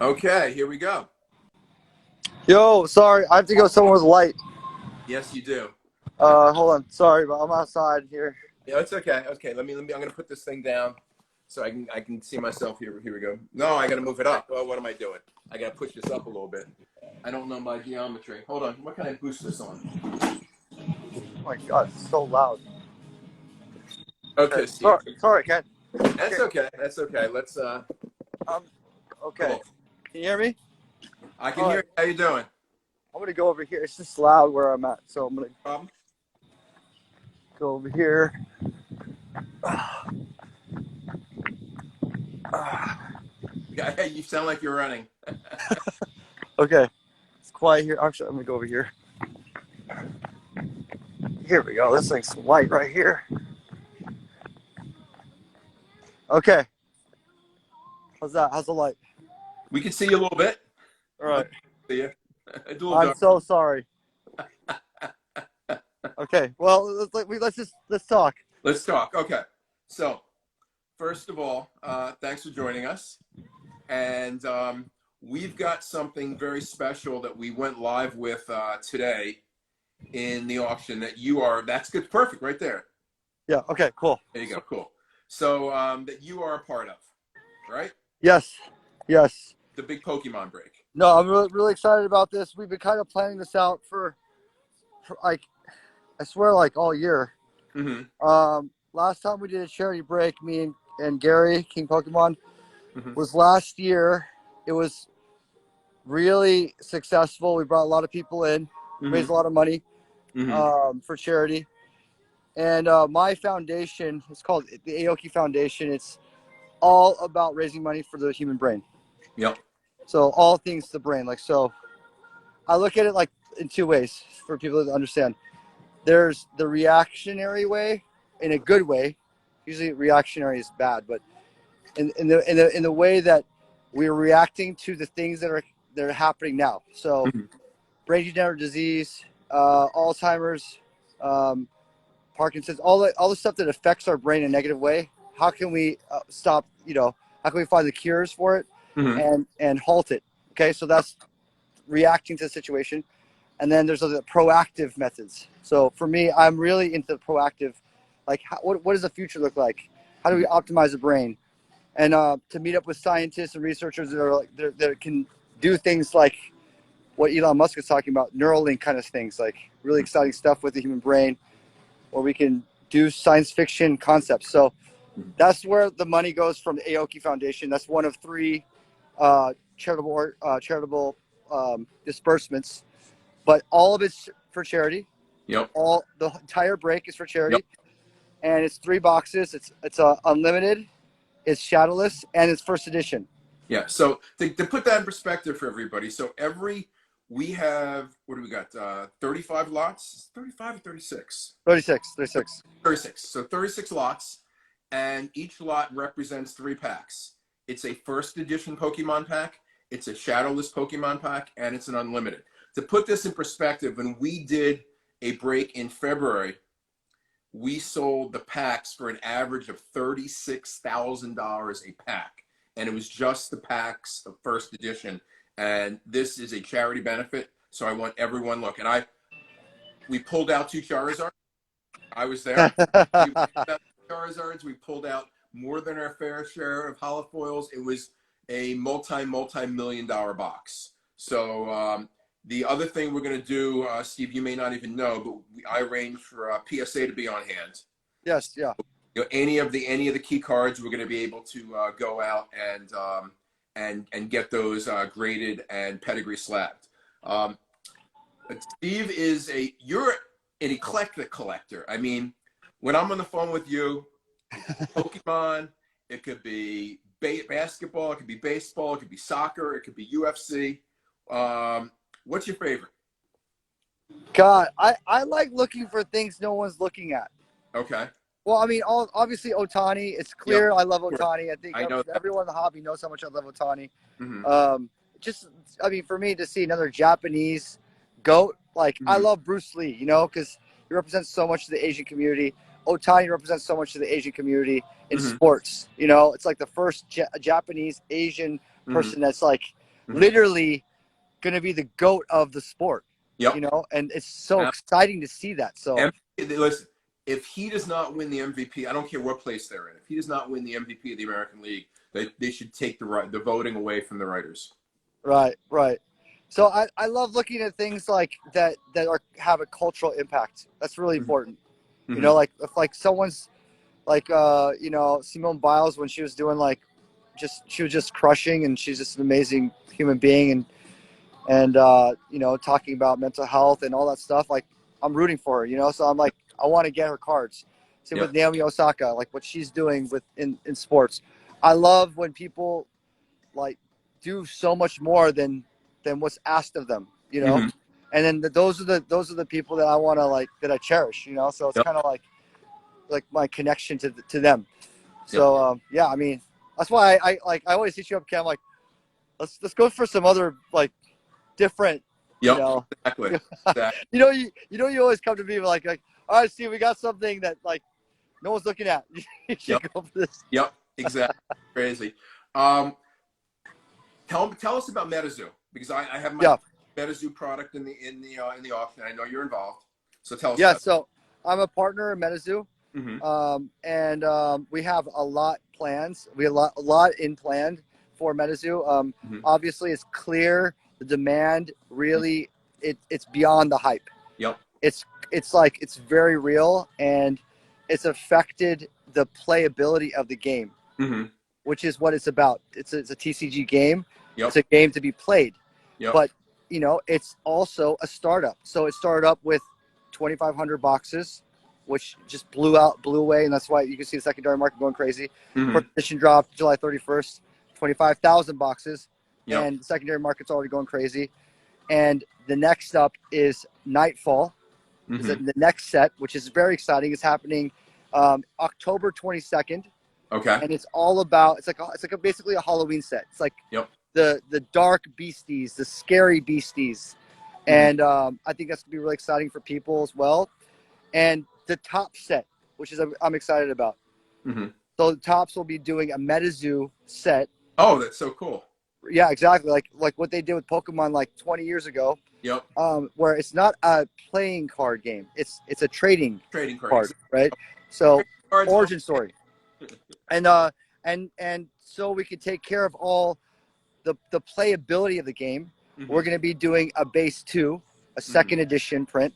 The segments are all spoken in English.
Okay, here we go. Yo, sorry, I have to go somewhere with light. Yes, you do. Hold on, sorry, but I'm outside here. Yeah, it's okay. Okay, let me. I'm gonna put this thing down so I can see myself here. Here we go. No, I gotta move it up. Oh, what am I doing? I gotta push this up a little bit. I don't know my geometry. Hold on. What can I boost this on? Oh my God, it's so loud. Okay, Okay, Steve. sorry, Ken. That's okay. That's okay. Let's. Um, okay. Cool. Can you hear me? I can All hear right, you. How you doing? I'm gonna go over here. It's just loud where I'm at, so I'm gonna Problem? go over here. Yeah, you sound like you're running. Okay, it's quiet here. Actually, I'm gonna go over here. Here we go. This thing's light right here. Okay, how's that? How's the light? We can see you a little bit. All right. See you. A little I'm dark. so sorry. Okay, well, let's talk. Let's talk. Okay. So, first of all, thanks for joining us. And we've got something very special that we went live with today in the auction that that's good. Perfect right there. Yeah. Okay. Cool. There you go. Cool. So that you are a part of, right? Yes. Yes. The big Pokemon break. No, I'm really excited about this. We've been kind of planning this out for like, I swear, like all year. Mm-hmm. Last time we did a charity break, me and Gary, King Pokemon, Mm-hmm. was last year. It was really successful. We brought a lot of people in, raised a lot of money for charity. And my foundation is called the Aoki Foundation. It's all about raising money for the human brain. Yep. So all things the brain. Like, so I look at it like in two ways for people to understand. There's the reactionary way, in a good way. Usually reactionary is bad, but in the way that we're reacting to the things that are happening now. So Mm-hmm. brain degenerative disease, Alzheimer's, Parkinson's, all the stuff that affects our brain in a negative way. How can we stop? How can we find the cures for it Mm-hmm. and halt it? Okay, so that's reacting to the situation. And then there's other proactive methods. So for me, I'm really into proactive, like what does the future look like? How do we optimize the brain? And to meet up with scientists and researchers that are like that can do things like what Elon Musk is talking about, Neuralink kind of things, like really exciting stuff with the human brain, or we can do science fiction concepts. So that's where the money goes from the Aoki Foundation. That's one of three charitable disbursements, but all of it's for charity. Yep. All the entire break is for Yep. charity, and it's 3 boxes. It's unlimited, it's shadowless, and it's first edition. Yeah. So to put that in perspective for everybody, so we have, what do we got? 35 lots, 35 or 36? 36. 36. So 36 lots, and each lot represents 3 packs. It's a first edition Pokemon pack, it's a shadowless Pokemon pack, and it's an unlimited. To put this in perspective, when we did a break in February, we sold the packs for an average of $36,000 a pack. And it was just the packs of first edition. And this is a charity benefit. So I want everyone, look, we pulled out 2 Charizards. I was there. We pulled out Charizards. We pulled out more than our fair share of holofoils. It was a multi-million-dollar box. So the other thing we're going to do, Steve, you may not even know, but I arranged for PSA to be on hand. Yes, yeah. Any of the key cards, we're going to be able to go out and get those graded and pedigree slabbed. Steve you're an eclectic collector. I mean, when I'm on the phone with you, Pokemon, it could be basketball, it could be baseball, it could be soccer, it could be UFC. What's your favorite? God, I like looking for things no one's looking at. Okay. Well, I mean, obviously Otani. It's clear Yep. I love Otani. I think I know that. everyone in the hobby knows how much I love Otani. Mm-hmm. I mean, for me to see another Japanese GOAT, like I love Bruce Lee, because he represents so much to the Asian community. Otani represents so much to the Asian community in sports. It's like the first Japanese Asian person that's like literally going to be the GOAT of the sport. Yep. You know, and it's so exciting to see that. So listen, if he does not win the MVP, I don't care what place they're in. If he does not win the MVP of the American League, they should take the voting away from the writers. Right. So I love looking at things like that have a cultural impact. That's really important. You know, like if like someone's like you know, Simone Biles, when she was doing like she was just crushing, and she's just an amazing human being, and you know, talking about mental health and all that stuff. Like, I'm rooting for her, you know. So I'm like, I want to get her cards. Same with Naomi Osaka, like what she's doing in sports. I love when people like do so much more than what's asked of them, you know. And then those are the people that I want to like, that I cherish, you know. So it's kind of like my connection to them. So yeah, I mean, that's why I always hit you up, Cam. Like, let's go for some other like different, you know. Exactly. You always come to me like, all right, Steve, we got something that like no one's looking at. You should go for this. Yep, exactly. Crazy. Tell us about MetaZoo, because I have my MetaZoo product in the auction. I know you're involved, so tell us. Yeah, so I'm a partner in MetaZoo, Mm-hmm. we have a lot plans. We have a lot in planned for MetaZoo. Obviously, it's clear the demand really it's beyond the hype. Yep. It's like it's very real, and it's affected the playability of the game, which is what it's about. It's a TCG game. Yep. It's a game to be played. Yep. But you know, it's also a startup. So it started up with 2,500 boxes, which just blew away, and that's why you can see the secondary market going crazy. Petition dropped July 31st, 25,000 boxes, and the secondary market's already going crazy. And the next up is Nightfall, is the next set, which is very exciting. It's happening October 22nd. Okay. And it's all about basically a Halloween set. It's like the dark beasties, the scary beasties, and I think that's gonna be really exciting for people as well. And the top set, which is I'm excited about. So the tops will be doing a MetaZoo set. Oh, that's so cool. Yeah, exactly. Like what they did with Pokemon like 20 years ago. Yep. Where it's not a playing card game. It's a trading card, right? So origin story. And so we can take care of all the playability of the game. We're going to be doing a base 2, a second edition print.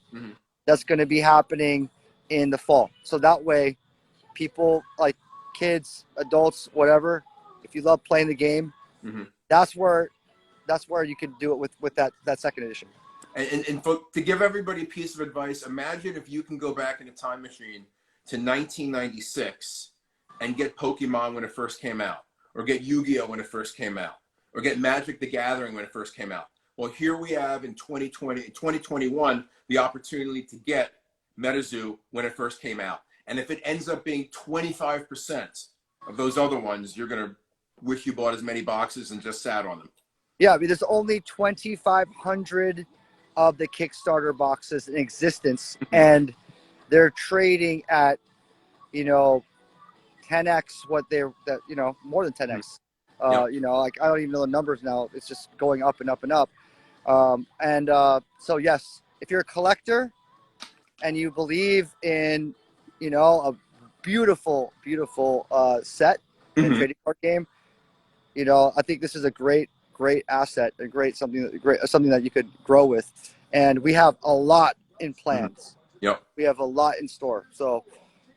That's going to be happening in the fall. So that way, people like kids, adults, whatever, if you love playing the game, that's where you can do it with that second edition. And to give everybody a piece of advice, imagine if you can go back in a time machine to 1996 and get Pokemon when it first came out, or get Yu-Gi-Oh when it first came out, or get Magic the Gathering when it first came out. Well, here we have in 2021, the opportunity to get MetaZoo when it first came out. And if it ends up being 25% of those other ones, you're going to wish you bought as many boxes and just sat on them. Yeah, I mean, there's only 2,500 of the Kickstarter boxes in existence, and they're trading at, 10x what more than 10x. Like I don't even know the numbers now. It's just going up and up and up. So yes, if you're a collector and you believe in, a beautiful set in a trading card game, I think this is a great asset, something that you could grow with. And we have a lot in plans. Yep. We have a lot in store. So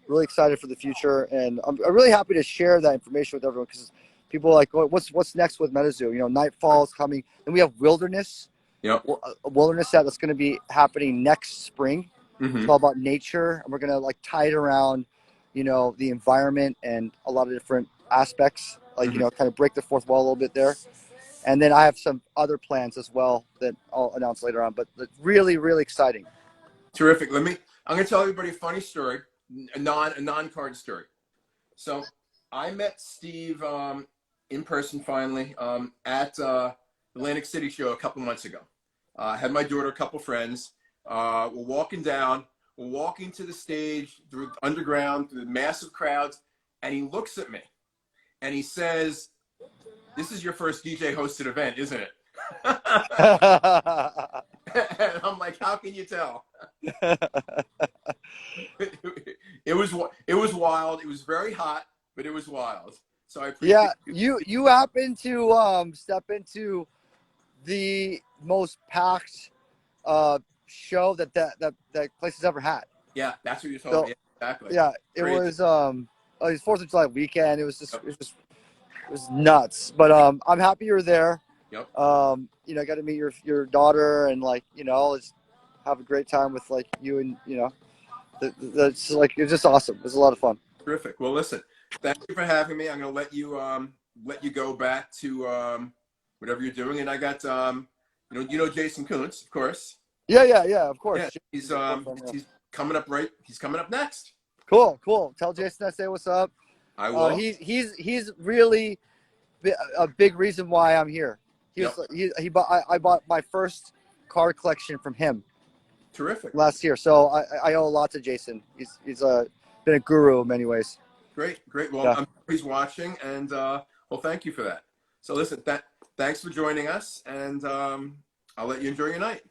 really excited for the future, and I'm really happy to share that information with everyone, because people are like, what's next with MetaZoo? Nightfall is coming, and we have Wilderness. Yep. A Wilderness set that's going to be happening next spring. It's all about nature, and we're going to tie it around, the environment and a lot of different aspects, kind of break the fourth wall a little bit there. And then I have some other plans as well that I'll announce later on, but really, really exciting. Terrific. I'm going to tell everybody a funny story, a non-card story. So I met Steve in person finally at Atlantic City show a couple months ago. I had my daughter, a couple friends. We're walking to the stage through underground, through the massive crowds, and he looks at me and he says, "This is your first DJ hosted event, isn't it?" And I'm like, how can you tell? It was wild. It was very hot, but it was wild. So I appreciate Yeah, you happen to step into the most packed show that place has ever had. Yeah, that's what you told So me. Exactly. yeah, it Crazy. was it was 4th of July weekend. Yep. It was nuts. But I'm happy you're there. Yep. You know, got to meet your daughter and like, you know, let's have a great time with like you and you know, that's like it's just awesome. It was a lot of fun. Terrific. Well, listen, thank you for having me. I'm going to let you go back to whatever you're doing. And I got you know Jason Koontz, of course. Yeah. Of Yeah, course. he's coming up right. He's coming up next. Cool. Tell Jason I say what's up. I will. He's really a big reason why I'm here. Yep. He bought I bought my first card collection from him Terrific. last year, so I owe a lot to Jason. He's been a guru in many ways. Great. Well, Yeah. I'm sure he's watching, and well, thank you for that. So listen, thanks for joining us, and I'll let you enjoy your night.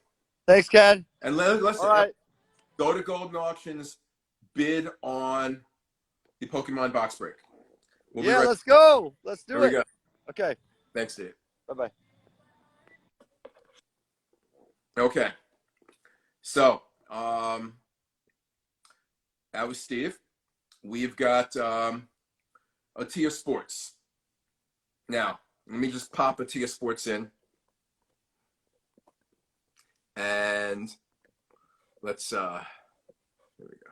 Thanks, Ken. And listen, All right. go to Golden Auctions, bid on the Pokemon box break. We'll be right. Let's go. Let's do Here we it. go. Okay. Thanks, Dave. Bye. Okay. So, that was Steve. We've got Atia Sports. Now, let me just pop Atia Sports in. And let's, here we go.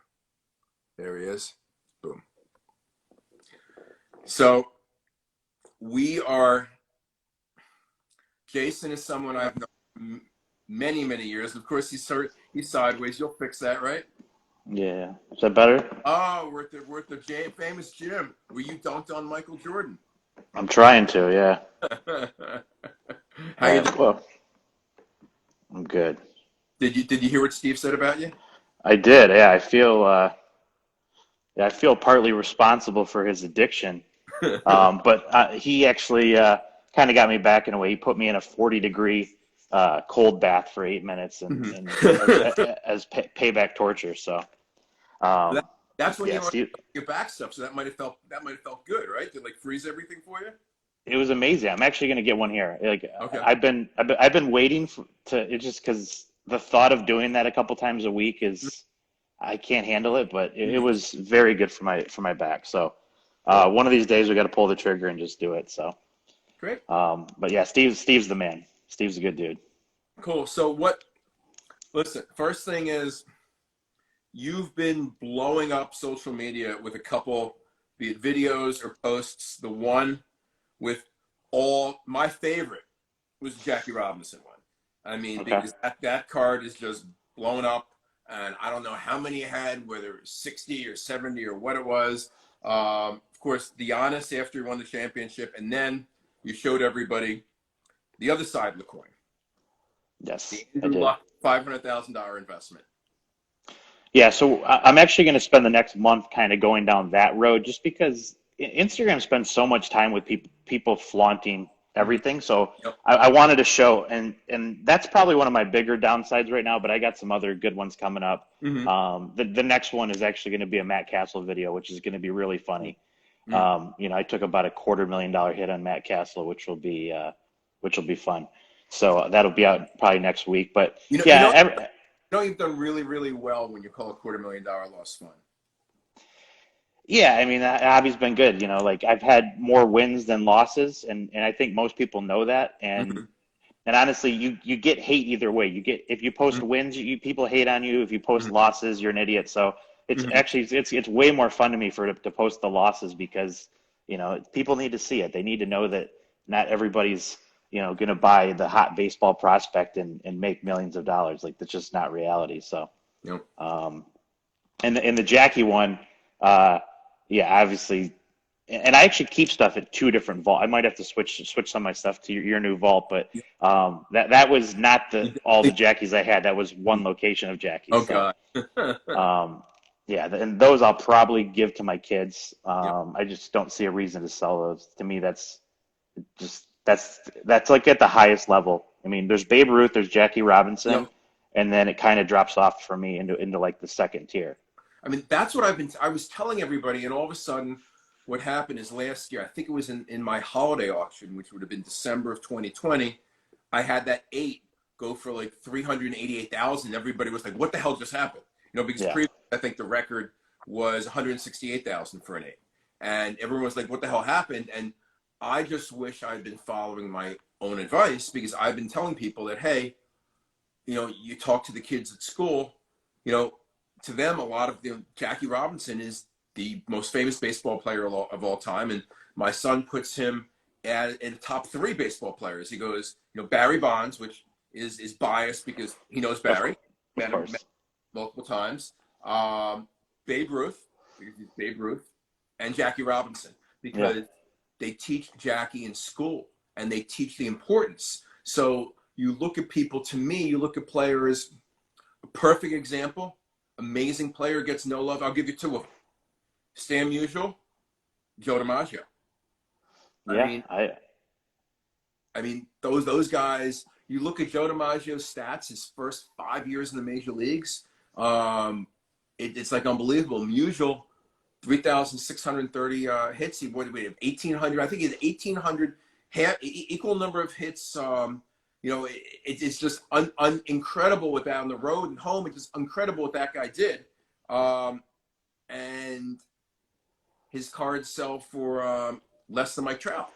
There he is. Boom. So, Jason is someone I've known many years. Of course, he's sideways. You'll fix that, right? Yeah. Is that better? Oh, we're at the famous gym where you dunked on Michael Jordan. I'm trying to, yeah. How you doing? Well, I'm good. Did you hear what Steve said about you? I did, yeah. I feel partly responsible for his addiction. But he actually kind of got me back in a way. He put me in a 40-degree cold bath for 8 minutes and as payback torture. So that's when yeah, you were Steve, your back stuff. So that might have felt good, right? To like freeze everything for you. it was amazing. I'm actually going to get one here. Like Okay. I've been waiting it just because the thought of doing that a couple times a week is I can't handle it, but it was very good for my back. So one of these days we got to pull the trigger and just do it. So Great. but yeah, Steve's the man. Steve's a good dude. Cool. So listen, first thing is you've been blowing up social media with a couple, be it videos or posts. The one with my favorite was the Jackie Robinson one. I mean, Okay. because that card is just blown up, and I don't know how many you had, whether it was 60 or 70 or what it was. Of course, the honest after you won the championship, and then you showed everybody the other side of the coin. Yes, The I Andrew did. Luck $500,000 investment. Yeah, so I'm actually going to spend the next month kind of going down that road just because Instagram spends so much time with people flaunting everything. So Yep. I wanted to show, and that's probably one of my bigger downsides right now, but I got some other good ones coming up. The next one is actually going to be a Matt Castle video, which is going to be really funny. I took about a $250,000 hit on Matt Castle, which will be fun. So that'll be out probably next week. But yeah, you've done really well when you call a $250,000 loss fun. Yeah, I mean, that hobby's been good. Like I've had more wins than losses, and I think most people know that. And honestly, you get hate either way. If you post wins, people hate on you. If you post losses, you're an idiot. So it's actually it's way more fun to me to post the losses because people need to see it. They need to know that not everybody's going to buy the hot baseball prospect and make millions of dollars. Like that's just not reality. So, Yep. And the Jackie one. Yeah, obviously, and I actually keep stuff at two different vault. I might have to switch some of my stuff to your new vault, but that was not all the Jackies I had. That was one location of Jackies. Oh So, God. yeah, and those I'll probably give to my kids. Yep. I just don't see a reason to sell those. To me, that's like at the highest level I mean, there's Babe Ruth, there's Jackie Robinson, Yep. and then it kind of drops off for me into like the second tier. I mean, that's what I was telling everybody, and all of a sudden, what happened is last year, I think it was in my holiday auction, which would have been December of 2020, I had that 8 go for like 388,000. Everybody was like, "What the hell just happened?" You know, because Yeah. previously, I think the record was 168,000 for an 8, and everyone was like, "What the hell happened?" And I just wish I'd been following my own advice, because I've been telling people that, hey, you know, you talk to the kids at school, you know, to them, a lot of Jackie Robinson is the most famous baseball player of all time. And my son puts him in the top 3 baseball players. He goes, you know, Barry Bonds, which is biased because he knows Barry, Of met him course. multiple times. Babe Ruth, because he's Babe Ruth, and Jackie Robinson, because Yeah. they teach Jackie in school and they teach the importance. So you look at people, to me, you look at players, a perfect example, amazing player, gets no love. I'll give you 2 of them. Stan Musial, Joe Dimaggio. I Yeah. mean, those guys, you look at Joe DiMaggio's stats, his first 5 years in the major leagues, it's like unbelievable. Musial, 3,630 hits. He would have 1,800. I think he had 1,800, equal number of hits. You know, it's just incredible what that on the road and home. It's just incredible what that guy did. And his cards sell for less than Mike Trout.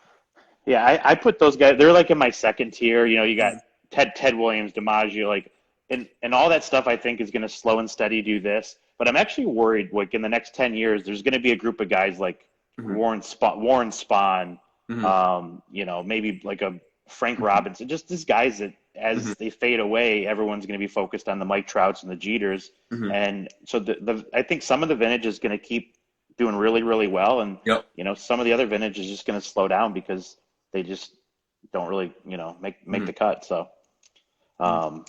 Yeah, I put those guys. They're like in my second tier. You know, you got Mhm. Ted Williams, DiMaggio, like, and all that stuff. I think is going to slow and steady do this. But I'm actually worried. Like in the next 10 years, there's going to be a group of guys like Mhm. Warren Spahn. Mhm. You know, maybe like a Frank Robinson. Just these guys that, Mhm. as they fade away, everyone's going to be focused on the Mike Trouts and the Jeters. Mhm. And so I think some of the vintage is going to keep doing really, really well, and Yep. you know, some of the other vintage is just going to slow down because they just don't really, you know, make Mhm. the cut. So, um,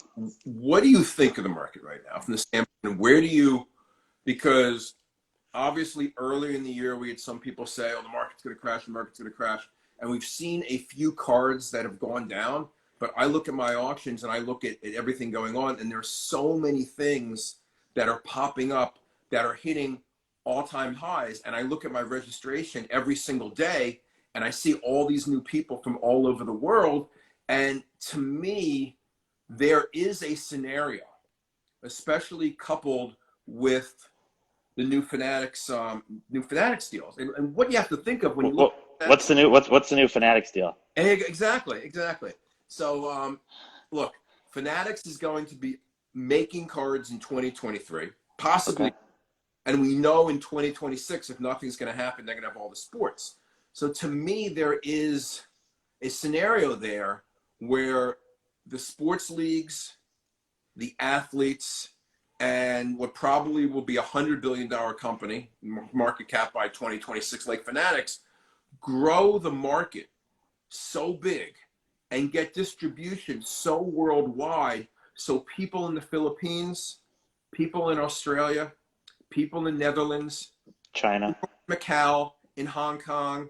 What do you think of the market right now from the standpoint of where do you, because obviously earlier in the year we had some people say, oh, the market's going to crash, the market's going to crash. And we've seen a few cards that have gone down. But I look at my auctions and I look at everything going on, and there's so many things that are popping up that are hitting all-time highs. And I look at my registration every single day and I see all these new people from all over the world. And to me, there is a scenario, especially coupled with the new Fanatics deals, and what you have to think of when you look at what's the new what's the new Fanatics deal? exactly. So, look, Fanatics is going to be making cards in 2023, possibly, Okay. and we know in 2026, if nothing's going to happen, they're going to have all the sports. So, to me, there is a scenario there where the sports leagues, the athletes, and what probably will be $100 billion company, market cap by 2026, like Fanatics, grow the market so big and get distribution so worldwide, so people in the Philippines, people in Australia, people in the Netherlands, China. Macau, in Hong Kong,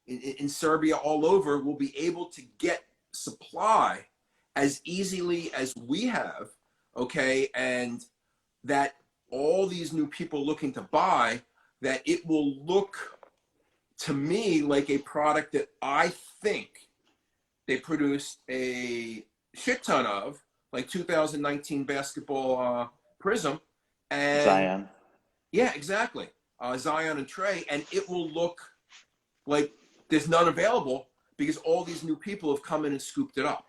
in Serbia, all over, will be able to get supply as easily as we have, okay? And that all these new people looking to buy, that it will look to me like a product that I think they produced a shit ton of, like 2019 basketball Prism. And Zion. yeah, exactly. Zion and Trey. And it will look like there's none available because all these new people have come in and scooped it up.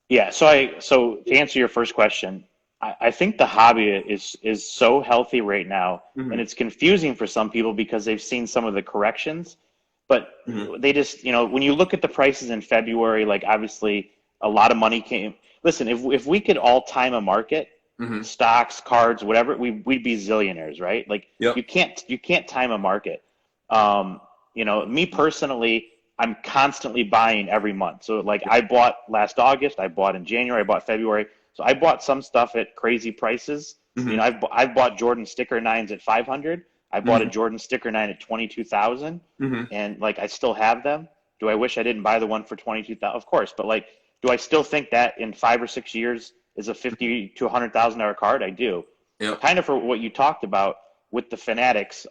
Yeah. So to answer your first question, I think the hobby is so healthy right now, and Mm-hmm. it's confusing for some people because they've seen some of the corrections, but Mm-hmm. they just, you know, when you look at the prices in February, like obviously a lot of money came. Listen, if we could all time a market, Mm-hmm. stocks, cards, whatever, we'd be zillionaires, right? Like Yep. you can't time a market. You know, me personally, I'm constantly buying every month. So like I bought last August, I bought in January, I bought February. So I bought some stuff at crazy prices. You Mm-hmm. know, I've bought Jordan sticker nines at 500. I bought a Mm-hmm. Jordan sticker nine at 22,000, Mm-hmm. and like I still have them. Do I wish I didn't buy the one for 22,000? Of course, but like Do I still think that in 5 or 6 years is a $50,000 to $100,000 card? I do. Yep. Kind of for what you talked about with the Fanatics.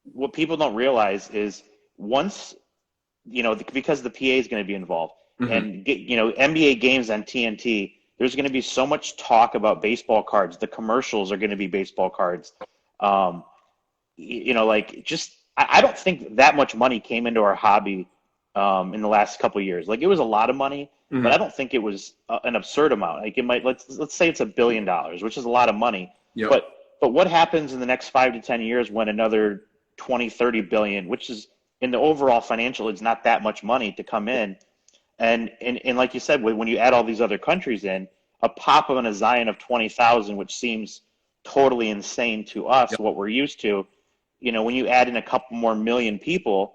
What people don't realize is once, because the PA is going to be involved, and NBA games on TNT, there's going to be so much talk about baseball cards. The commercials are going to be baseball cards. I don't think that much money came into our hobby in the last couple of years. Like, it was a lot of money, but I don't think it was an absurd amount. Like, it might, let's say it's $1 billion, which is a lot of money. Yep. But what happens in the next 5 to 10 years when another 20, 30 billion, which is in the overall financial, it's not that much money to come in. And like you said, when you add all these other countries in, a pop of a Zion of 20,000, which seems totally insane to us, what we're used to, when you add in a couple more million people,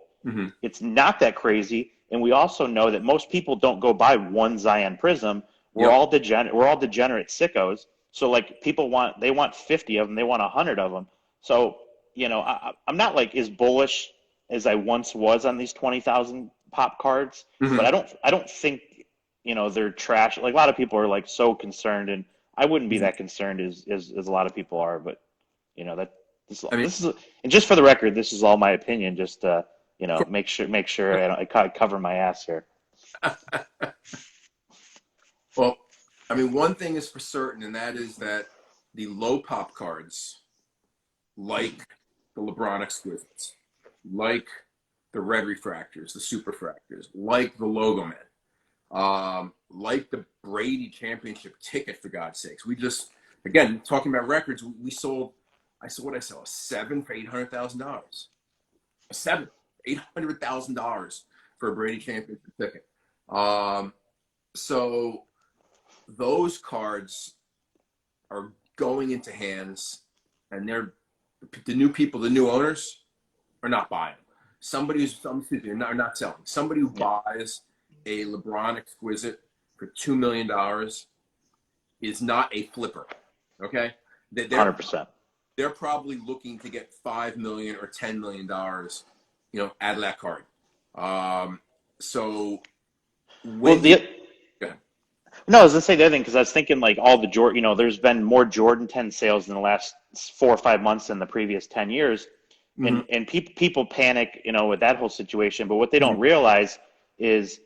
it's not that crazy. And we also know that most people don't go buy one Zion Prism. We're all degenerate sickos. So like they want 50 of them, they want 100 of them. So, I'm not like as bullish as I once was on these 20,000 pop cards, but I don't think, they're trash. Like, a lot of people are like so concerned, and I wouldn't be that concerned as a lot of people are, but this is, and just for the record, this is all my opinion. Just make sure I cover my ass here. Well, one thing is for certain, and that is that the low pop cards, like the LeBron Exquisites, like the Red Refractors, the Super Fractors, like the Logo Men, like the Brady Championship ticket, for God's sakes. We just, again, talking about records, I sell a 7 for $800,000. A 7, $800,000 for a Brady Championship ticket. So those cards are going into hands, and the new people, the new owners, are not buying. They're not selling. Somebody who buys a LeBron Exquisite for $2 million is not a flipper. Okay, 100%. They're probably looking to get $5 million or $10 million, out of that card. So when go ahead. No, I was gonna say the other thing, because I was thinking like all the Jordan, there's been more Jordan 10 sales in the last 4 or 5 months than the previous 10 years. And people panic, with that whole situation. But what they don't realize is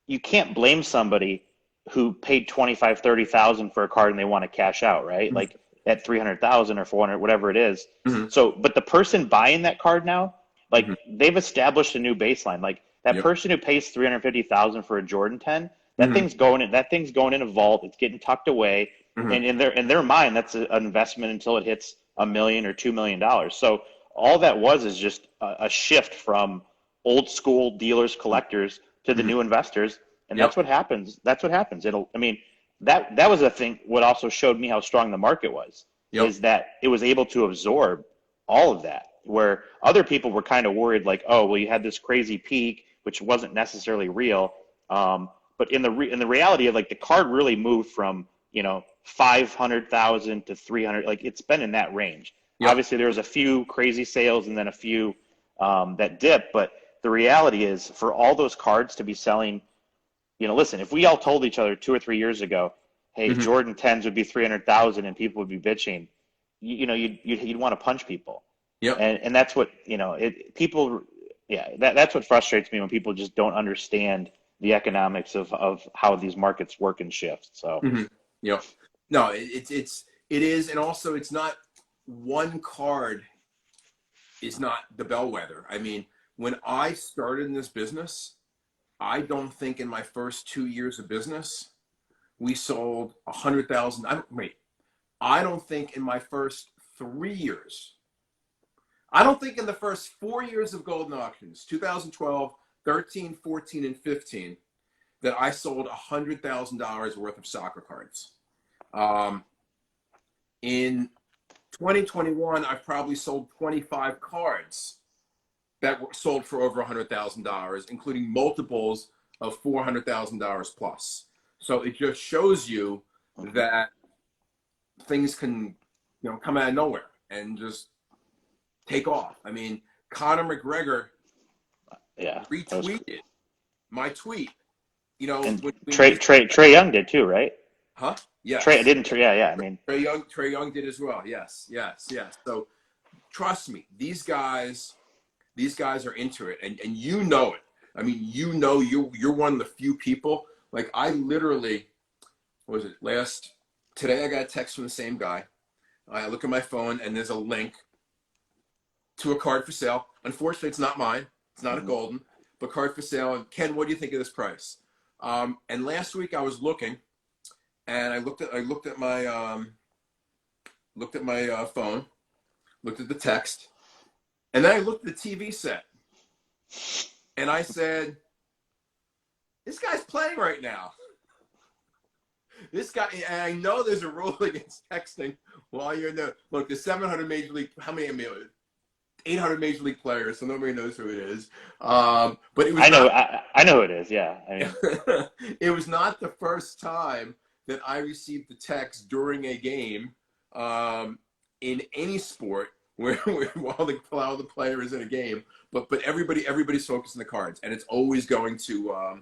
you can't blame somebody who paid 25, 30,000 for a card and they want to cash out, right? Like at 300,000 or 400, whatever it is. So, but the person buying that card now, like they've established a new baseline. Like that person who pays 350,000 for a Jordan 10, that thing's going in a vault. It's getting tucked away, and in their mind, that's an investment until it hits $1 million or $2 million. So all that is just a shift from old school dealers, collectors to the new investors, and that's what happens. That's what happens. That was a thing. What also showed me how strong the market was is that it was able to absorb all of that. Where other people were kind of worried, like, oh, well, you had this crazy peak, which wasn't necessarily real. But in the reality of, like, the card really moved from 500,000 to 300. Like, it's been in that range. Obviously, there was a few crazy sales and then a few that dipped. But the reality is, for all those cards to be selling, listen, if we all told each other 2 or 3 years ago, hey, Jordan 10s would be 300,000 and people would be bitching, you'd want to punch people. And that's what that's what frustrates me, when people just don't understand the economics of how these markets work and shift. So no, it is, and also it's not one card is not the bellwether. When I started in this business, I don't think in my first 2 years of business we sold 100,000. I don't think in my first 3 years. I don't think in the first 4 years of Golden Auctions, 2012, 13, 14, and 15, that I sold $100,000 worth of soccer cards. In 2021, I've probably sold 25 cards that were sold for over $100,000, including multiples of $400,000 plus. So it just shows you that things can, come out of nowhere and just take off. Conor McGregor retweeted my tweet you know, And when you, Trey Young did too, right? huh? Trey Yes. didn't. Yeah. I mean, Trey Young did as well. Yes, yes, yes. So trust me, these guys are into it, and you know it. I mean, you know, you're one of the few people. Like I literally, what was it last today? I got a text from the same guy. I look at my phone, and there's a link to a card for sale. Unfortunately, it's not mine. It's not a mhm. golden, but card for sale. And Ken, what do you think of this price? And last week I was looking, and I looked at my phone, looked at the text, and then I looked at the TV set, and I said, "This guy's playing right now." This guy, and I know there's a rule against texting while you're in the look. There's 700 major league. How many? 800 major league players, so nobody knows who it is. But it was I know. not. I know who it is. Yeah. I mean, It was not the first time that I received a text during a game in any sport while the player is in a game. But everybody's focused on the cards, and it's always going to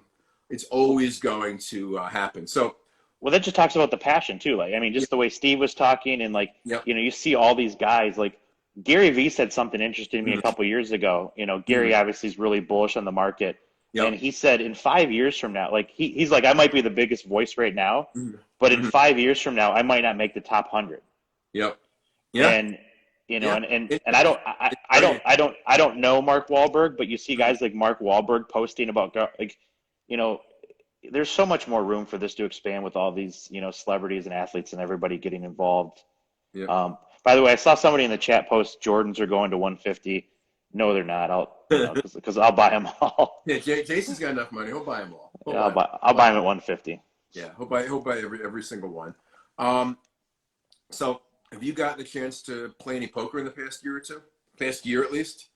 happen. So well, that just talks about the passion too. Like, I mean, yeah, just the way Steve was talking, and like, yep, you see all these guys. Like Gary Vee said something interesting to me a mm-hmm, couple years ago. mm-hmm, Gary obviously is really bullish on the market, and yep, he said in 5 years from now, like he's like, I might be the biggest voice right now, but in mm-hmm, 5 years from now, I might not make the top 100. yep, yeah, And yeah. and I don't I, It's I don't very I don't I don't know Mark Wahlberg, but you see guys like Mark Wahlberg posting about like, you know, there's so much more room for this to expand with all these, celebrities and athletes and everybody getting involved. yeah. By the way, I saw somebody in the chat post Jordans are going to 150. No, they're not. Because I'll buy them all. Yeah, Jason's got enough money. He'll buy them all. He'll Yeah, buy them. I'll buy them at 150. Yeah, he'll buy every single one. Um, so have you gotten the chance to play any poker in the past year or two? Past year at least?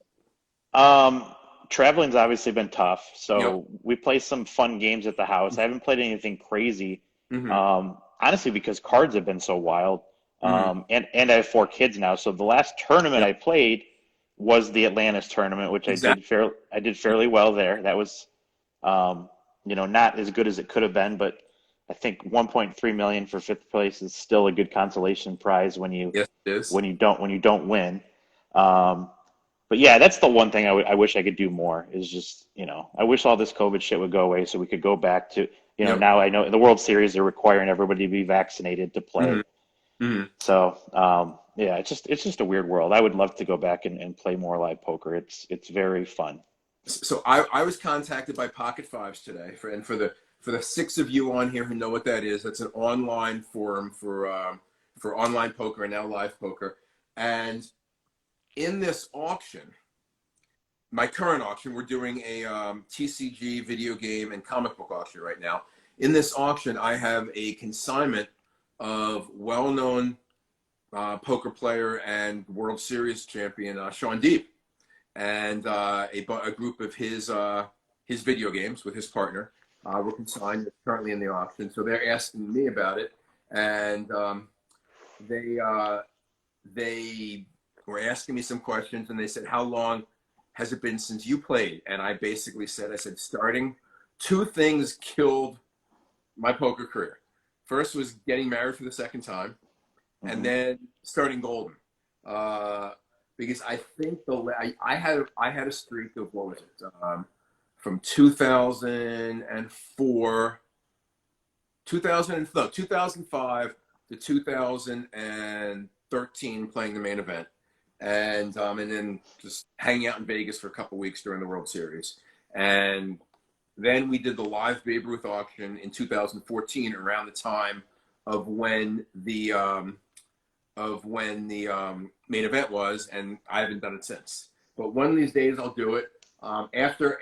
Um, Traveling's obviously been tough, Yep. so we play some fun games at the house. I haven't played anything crazy, Mm-hmm. honestly, because cards have been so wild. Mm-hmm. And I have 4 kids now, so the last tournament Yep. I played was the Atlantis tournament, which Exactly. I did fairly well there. That was, not as good as it could have been, but I think 1.3 million for fifth place is still a good consolation prize when you Yes, it is. when you don't win. Um, but yeah, that's the one thing I wish I could do more is just, I wish all this COVID shit would go away so we could go back to, Yep. now I know in the World Series they're requiring everybody to be vaccinated to Mm-hmm. play. Mm-hmm. So, yeah, it's just a weird world. I would love to go back and play more live poker. It's very fun. So I was contacted by Pocket Fives today for the 6 of you on here who know what that is. That's an online forum for online poker and now live poker. And in this auction, my current auction, we're doing a TCG video game and comic book auction right now. In this auction, I have a consignment of well-known poker player and World Series champion Sean Deeb, and a group of his video games with his partner were consigned. It's currently in the auction, so they're asking me about it, and they were asking me some questions, and they said, "How long has it been since you played?" And I basically said, starting 2 things killed my poker career. First was getting married for the second time, and Hmm. then starting Golden. Because I think I had a streak of what was it from 2004, 2005 to 2013 playing the main event, and then just hanging out in Vegas for a couple weeks during the World Series, and then we did the live Babe Ruth auction in 2014 around the time of when the main event was, and I haven't done it since. But one of these days I'll do it. After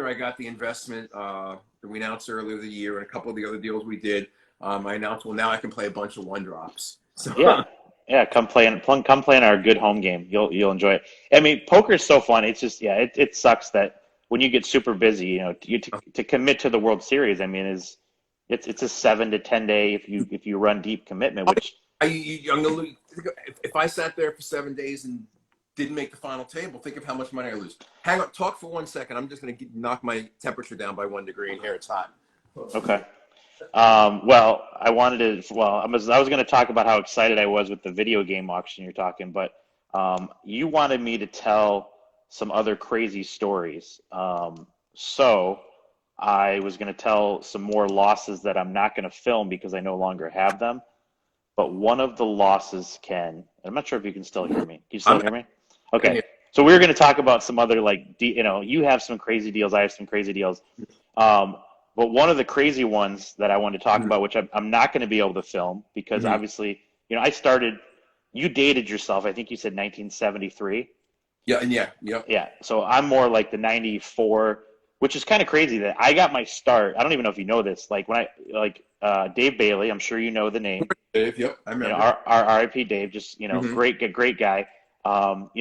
I got the investment that we announced earlier the year and a couple of the other deals we did, I announced, well, now I can play a bunch of one drops. So Yeah, yeah. Come play in our good home game. You'll enjoy it. I mean, poker is so fun. It's just, yeah, it sucks that when you get super busy, to commit to the World Series. I mean, it's a 7 to 10 day if you run deep commitment, which I'm gonna, if I sat there for 7 days and didn't make the final table. Think of how much money I lose. Hang on, talk for 1 second. I'm just going to knock my temperature down by 1 degree in here. It's hot. Okay. Well, I was going to talk about how excited I was with the video game auction you're talking, but you wanted me to tell some other crazy stories. So I was going to tell some more losses that I'm not going to film because I no longer have them. But one of the losses, Ken, I'm not sure if you can still hear me. Can you still hear me? Okay. So we were going to talk about some other, like, you have some crazy deals. I have some crazy deals. But one of the crazy ones that I wanted to talk about, which I'm not going to be able to film because obviously, you dated yourself. I think you said 1973. Yeah. So I'm more like the 94, which is kind of crazy that I got my start. I don't even know if you know this. Like Dave Bailey, I'm sure you know the name. Dave, yep, I remember. Our RIP Dave, just, great guy.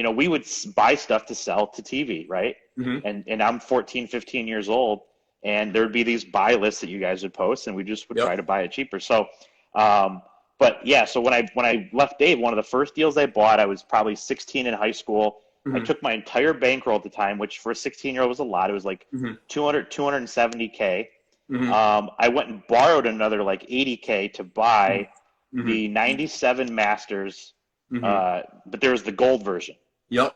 We would buy stuff to sell to TV, right? And I'm 14, 15 years old. And there'd be these buy lists that you guys would post, and we just would try to buy it cheaper. So, but yeah, so when I left Dave, one of the first deals I bought, I was probably 16 in high school. I took my entire bankroll at the time, which for a 16-year-old was a lot. It was like 270K. I went and borrowed another like 80K to buy the 97 Masters, but there was the gold version. Yep.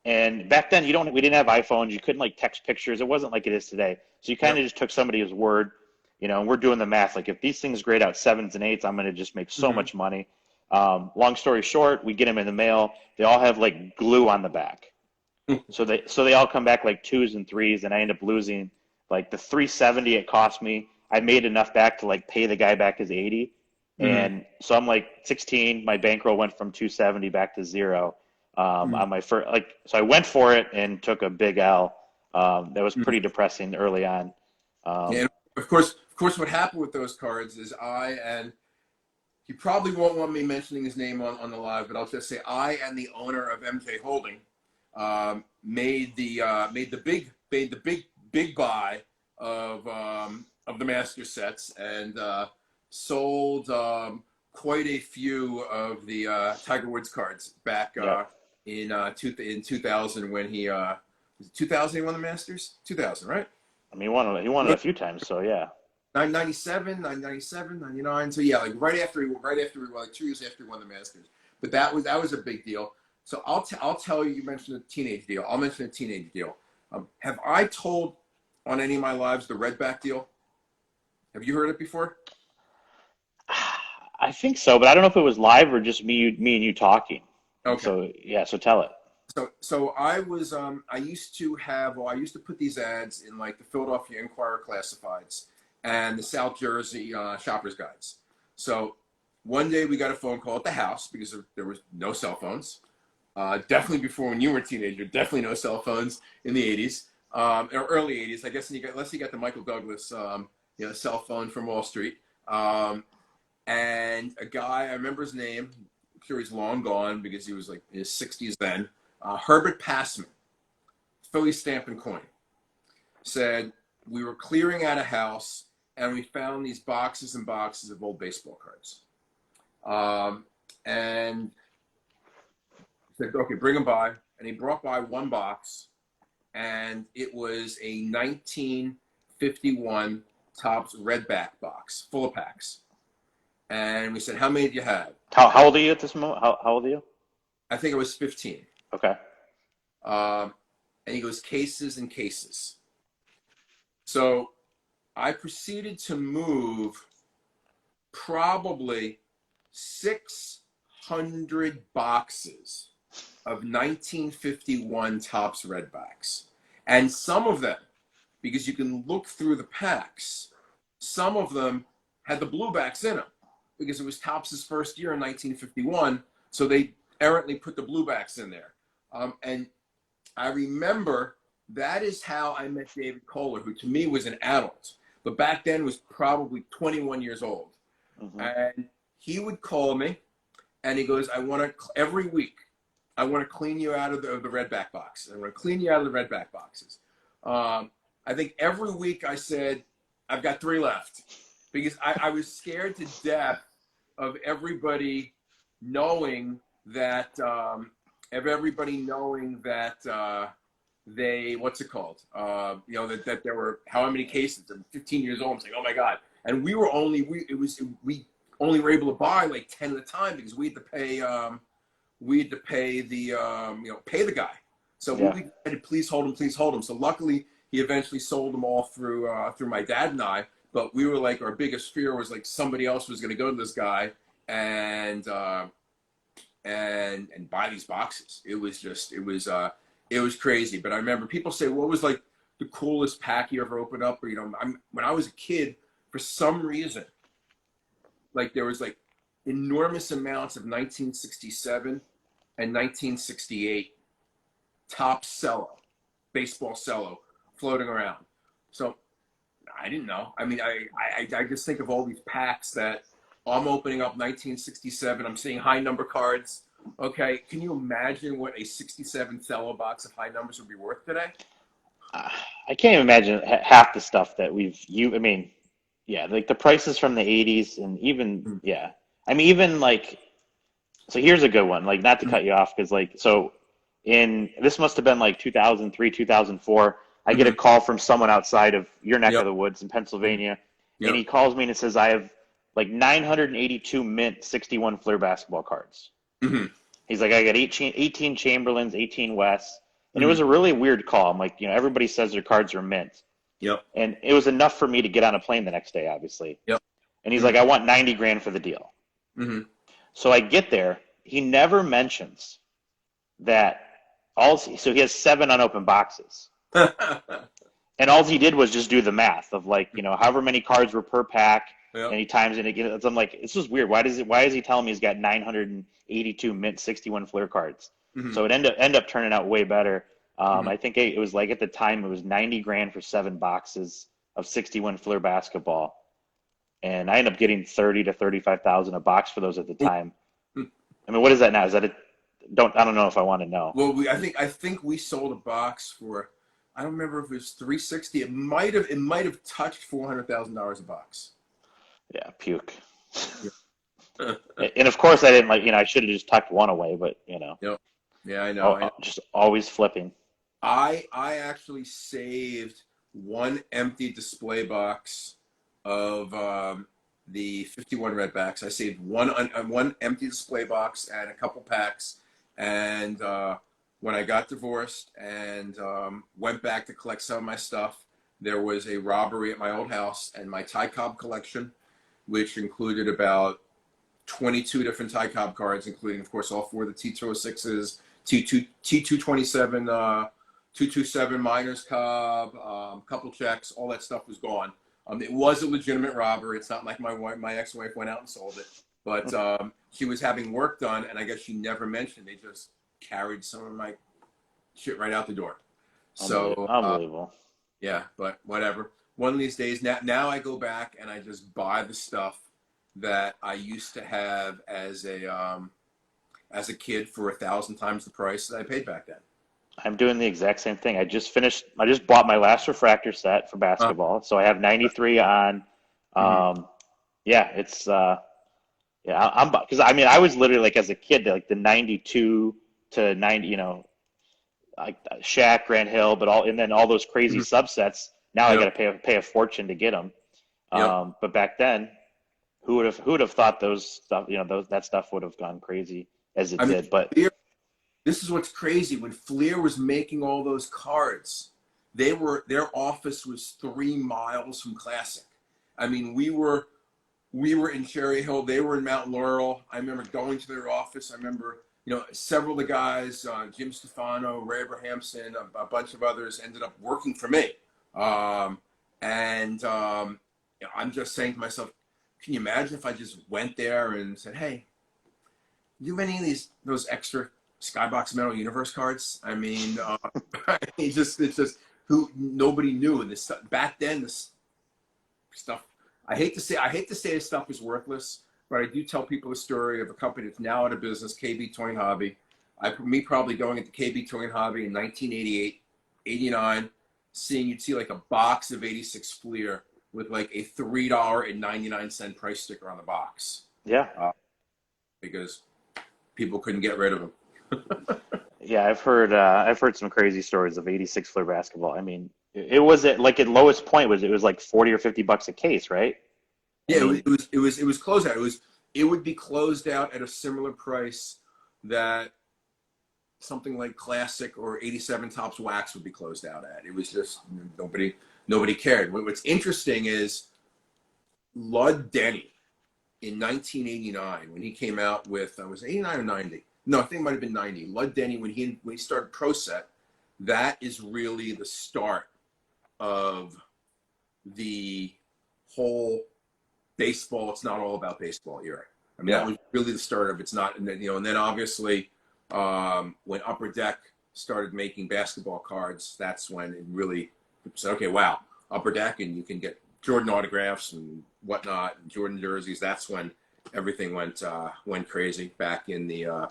And back then, we didn't have iPhones. You couldn't like text pictures. It wasn't like it is today. So you kind of just took somebody's word, and we're doing the math. Like if these things grade out 7s and 8s, I'm going to just make so much money. Long story short, we get them in the mail. They all have like glue on the back. So they all come back like 2s and 3s, and I end up losing like the 370 it cost me. I made enough back to like pay the guy back his 80. And so I'm like 16, my bankroll went from 270 back to 0. On my first, so I went for it and took a big L. That was pretty depressing early on. And of course, what happened with those cards is and he probably won't want me mentioning his name on the live, but I'll just say I and the owner of MK Holding made the big buy of the master sets and sold quite a few of the Tiger Woods cards back in 2000 when he was it 2000 he won the Masters? 2000, right? I mean, he won it a few times, so yeah. 97, 99. So yeah, like right after like 2 years after he won the Masters. But that was a big deal. So I'll tell you. You mentioned a teenage deal. I'll mention a teenage deal. Have I told on any of my lives the Redback deal? Have you heard it before? I think so, but I don't know if it was live or just me and you talking. Okay. So yeah, so tell it. So I was I used to put these ads in like the Philadelphia Inquirer classifieds and the South Jersey shoppers guides. So one day we got a phone call at the house because there was no cell phones. Definitely before when you were a teenager, definitely no cell phones in the 80s or early 80s. I guess unless you got the Michael Douglas cell phone from Wall Street. And a guy, I remember his name. I'm sure he's long gone because he was like in his 60s then. Herbert Passman, Philly Stamp and Coin, said we were clearing out a house and we found these boxes and boxes of old baseball cards. And he said, okay, bring them by. And he brought by one box, and it was a 1951 Topps Redback box, full of packs. And we said, how many do you have? How old are you at this moment? How old are you? I think I was 15. Okay. And he goes, cases and cases. So I proceeded to move probably 600 boxes of 1951 Topps Redbacks. And some of them, because you can look through the packs, some of them had the bluebacks in them because it was Topps's first year in 1951. So they errantly put the bluebacks in there. And I remember that is how I met David Kohler, who to me was an adult, but back then was probably 21 years old. And he would call me and he goes, every week, I want to clean you out of the Redback box. I want to clean you out of the Redback boxes. I think every week I said, I've got 3 left because I was scared to death of everybody knowing that of everybody knowing that they, what's it called? You know, that there were how many cases? I'm 15 years old. I'm like, oh my God. And we only were able to buy like 10 at a time because we had to pay pay the guy. So Yeah. we said, please hold him, please hold him. So luckily he eventually sold them all through my dad and I. But we were like, our biggest fear was like somebody else was going to go to this guy and buy these boxes. It was crazy. But I remember people say, what was like the coolest pack you ever opened up? Or, you know, when I was a kid, for some reason, like there was like enormous amounts of 1967 and 1968 top cello, baseball cello floating around. So I didn't know. I mean, I just think of all these packs that I'm opening up 1967. I'm seeing high number cards. Okay, can you imagine what a 67 cello box of high numbers would be worth today? I can't even imagine half the stuff that I mean, yeah, like the prices from the 80s and even, Mm-hmm. yeah. I mean, even like, so here's a good one, like not to cut you off, because like, so this must have been like 2003, 2004. I get Mm-hmm. a call from someone outside of your neck of Yep. the woods in Pennsylvania, and Yep. he calls me and says, I have like 982 mint 61 Fleer basketball cards. Mm-hmm. He's like, I got 18 Chamberlains, 18 West. And it was Mm-hmm. a really weird call. I'm like, everybody says their cards are mint. Yep. And it was enough for me to get on a plane the next day, obviously. Yep. And he's Mm-hmm. like, I want 90 grand for the deal. Mm-hmm. So I get there. He never mentions that so he has 7 unopened boxes. And all he did was just do the math of like, however many cards were per pack, Yep. and he times it again. So I'm like, this is weird. Why is he telling me he's got 982 mint 61 Fleer cards? Mm-hmm. So it end up turning out way better. Mm-hmm. I think it was like at the time it was 90 grand for 7 boxes of 61 Fleer basketball, and I ended up getting 30 to 35,000 a box for those at the time. I mean, what is that now? Is that I don't know if I want to know. Well, I think we sold a box for, I don't remember if it was 360. It might have touched $400,000 a box. Yeah, puke. Yeah. And of course I didn't I should have just tucked one away, but Yep. Yeah, I know. just always flipping. I actually saved one empty display box of the 51 Redbacks. I saved one empty display box and a couple packs. And when I got divorced and went back to collect some of my stuff, there was a robbery at my old house, and my Ty Cobb collection, which included about 22 different Ty Cobb cards, including, of course, all 4 of the T206s, T227, 227 Miners Cobb, couple checks, all that stuff was gone. It was a legitimate robbery. It's not like my ex-wife went out and sold it, but she was having work done, and I guess she never mentioned. They just carried some of my shit right out the door. So Unbelievable. yeah, but whatever. One of these days, now I go back and I just buy the stuff that I used to have as a kid for 1,000 times the price that I paid back then. I'm doing the exact same thing. I just bought my last refractor set for basketball, so I have 93 on. Yeah, it's I'm because I mean I was literally like as a kid like the 92 to 90, like Shaq, Grant Hill, but and then all those crazy subsets. Now I got to pay a fortune to get them. Yep. But back then, who would have thought those stuff, that stuff would have gone crazy as it did. But this is what's crazy. When Fleer was making all those cards, their office was 3 miles from Classic. I mean, we were in Cherry Hill. They were in Mount Laurel. I remember going to their office. I remember, several of the guys, Jim Stefano, Ray Abrahamson, a bunch of others ended up working for me. I'm just saying to myself, can you imagine if I just went there and said, hey, do you have any of those extra Skybox Metal Universe cards? I mean, it's just who nobody knew. And this stuff, back then, this stuff, I hate to say this stuff is worthless, but I do tell people a story of a company that's now out of business, KB Toy and Hobby. Me probably going into KB Toy and Hobby in 1988, 89, you'd see like a box of 86 Fleer with like a $3.99 price sticker on the box. yeah. Because people couldn't get rid of them. Yeah, I've heard some crazy stories of 86 Flair basketball. I mean, it was at like at lowest point was it was like 40 or $50 a case, right? I Yeah, mean, it was closed out. It would be closed out at a similar price that something like Classic or 87 Tops Wax would be closed out at. It was just nobody cared. What's interesting is Lud Denny in 1989 when he came out with was it 89 or 90? No, I think it might have been 90. Lud Denny when he started Pro Set, that is really the start of the whole baseball. It's not all about baseball era. I mean, that was really the start of it's not, and then, and then obviously when Upper Deck started making basketball cards, that's when it really said, okay, wow, Upper Deck, and you can get Jordan autographs and whatnot, and Jordan jerseys. That's when everything went crazy back in the early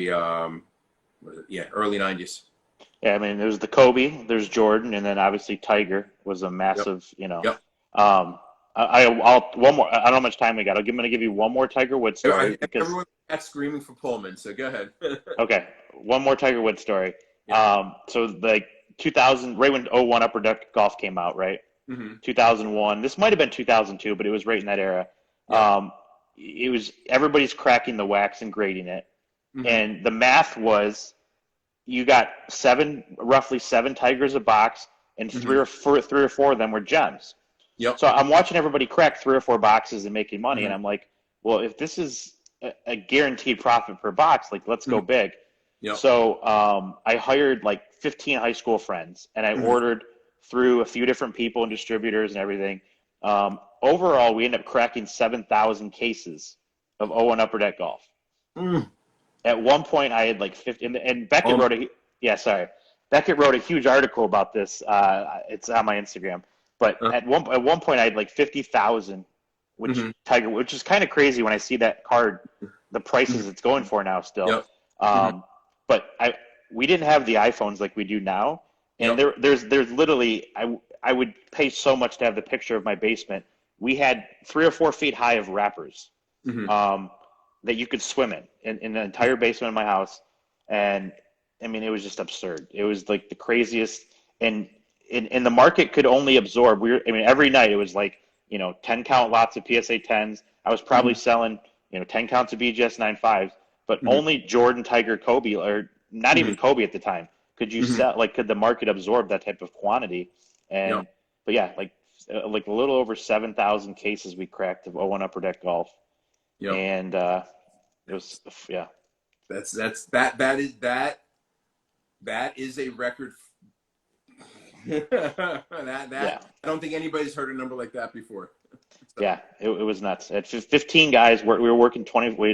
early 90s. yeah, I mean, there's the Kobe, there's Jordan, and then obviously Tiger was a Yep. massive, Yep. I'll one more. I don't know how much time we got. I'm going to give you one more Tiger Woods story because Everyone got screaming for Pullman, so go ahead. okay, one more Tiger Woods story. Yeah. So like 2000, right when '01 Upper Deck Golf came out, right? Mm-hmm. 2001. This might have been 2002, but it was right in that era. Yeah. It was everybody's cracking the wax and grading it, Mm-hmm. and the math was you got roughly seven Tigers a box, and Mm-hmm. three or four of them were gems. Yep. So I'm watching everybody crack three or four boxes and making money, Mm-hmm. and I'm like, well, if this is a guaranteed profit per box, like let's go big. Yep. So I hired like 15 high school friends, and I ordered through a few different people and distributors and everything. Overall, we ended up cracking 7,000 cases of '01 Upper Deck Golf. Mm. At one point, I had like 50, and Beckett wrote Beckett wrote a huge article about this. It's on my Instagram. But at one point, I had like 50,000, which Tiger, which is kind of crazy when I see that card, the prices it's going for now still. Yep. But we didn't have the iPhones like we do now, and there's literally I would pay so much to have the picture of my basement. We had 3 or 4 feet high of wrappers that you could swim in the entire basement of my house, and I mean it was just absurd. It was like the craziest, and the market could only absorb. Every night it was like 10 count lots of PSA 10s. I was probably selling 10 counts of BGS 95s, but only Jordan, Tiger, Kobe, or not even Kobe at the time could you sell. Like, could the market absorb that type of quantity? And but yeah, like a little over 7,000 cases we cracked of '01 Upper Deck Golf, and it was that is a record. I don't think anybody's heard a number like that before. So. Yeah, it was nuts. At 15 guys, we were working 20. We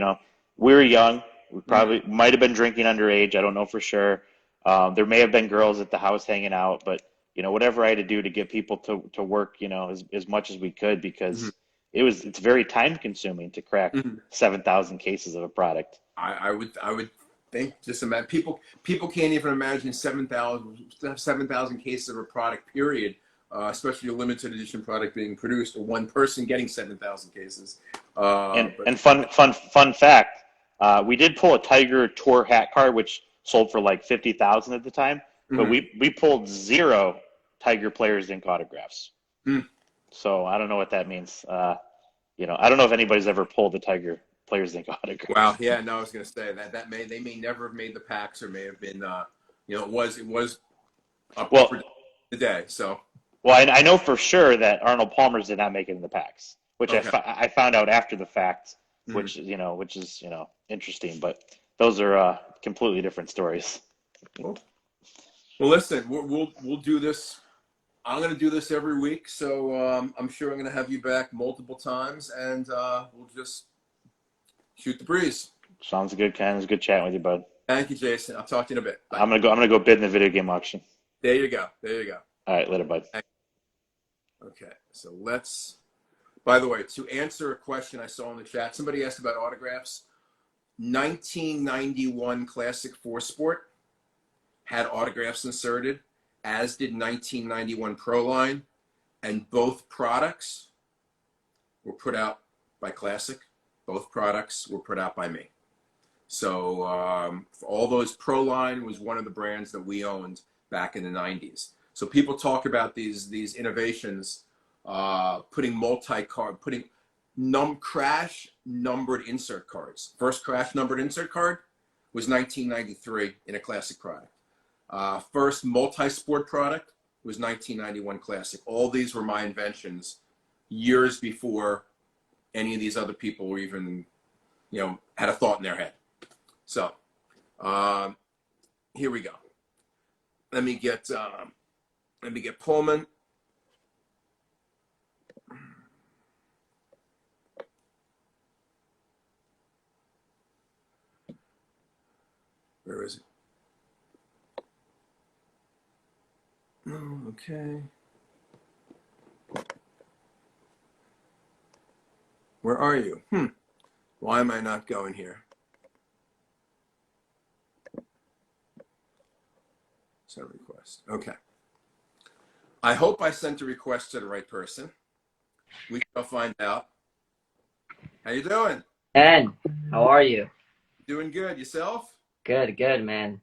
were young. We probably might have been drinking underage. I don't know for sure. There may have been girls at the house hanging out, but whatever I had to do to get people to work, as much as we could, because it's very time consuming to crack 7,000 cases of a product. I would think just imagine people can't even imagine 7,000 cases of a product, period. Especially a limited edition product being produced, or one person getting 7,000 cases. And fun fact, we did pull a Tiger Tour hat card, which sold for like 50,000 at the time, but we pulled 0 Tiger Players Inc. autographs. So I don't know what that means. I don't know if anybody's ever pulled a Tiger Players Inc. autograph. Wow. Yeah. No, I was going to say they may never have made the packs, or may have been. It was up for the day. So. Well, I know for sure that Arnold Palmer's did not make it in the packs, which I found out after the fact, which is interesting. But those are completely different stories. Well, listen, we'll do this. I'm going to do this every week, so I'm sure I'm going to have you back multiple times, and we'll just shoot the breeze. Sounds good, Ken. It was good chatting with you, bud. Thank you, Jason. I'll talk to you in a bit. Bye. I'm gonna go bid in the video game auction. There you go. All right, later, bud. Okay, so by the way, to answer a question I saw in the chat, somebody asked about autographs. 1991 Classic 4 Sport had autographs inserted, as did 1991 Pro Line, and both products were put out by Classic. Both products were put out by me. So all those Pro Line was one of the brands that we owned back in the 90s. So people talk about these innovations, putting multi-card, putting crash numbered insert cards. First crash numbered insert card was 1993 in a classic product. First multi-sport product was 1991 classic. All these were my inventions years before any of these other people were even, had a thought in their head. So here we go. Let me get Pullman. Where is it? Oh, okay. Where are you? Why am I not going here? Send request. Okay. I hope I sent a request to the right person. We shall find out. How you doing? Ed, how are you? Doing good. Yourself? Good, man.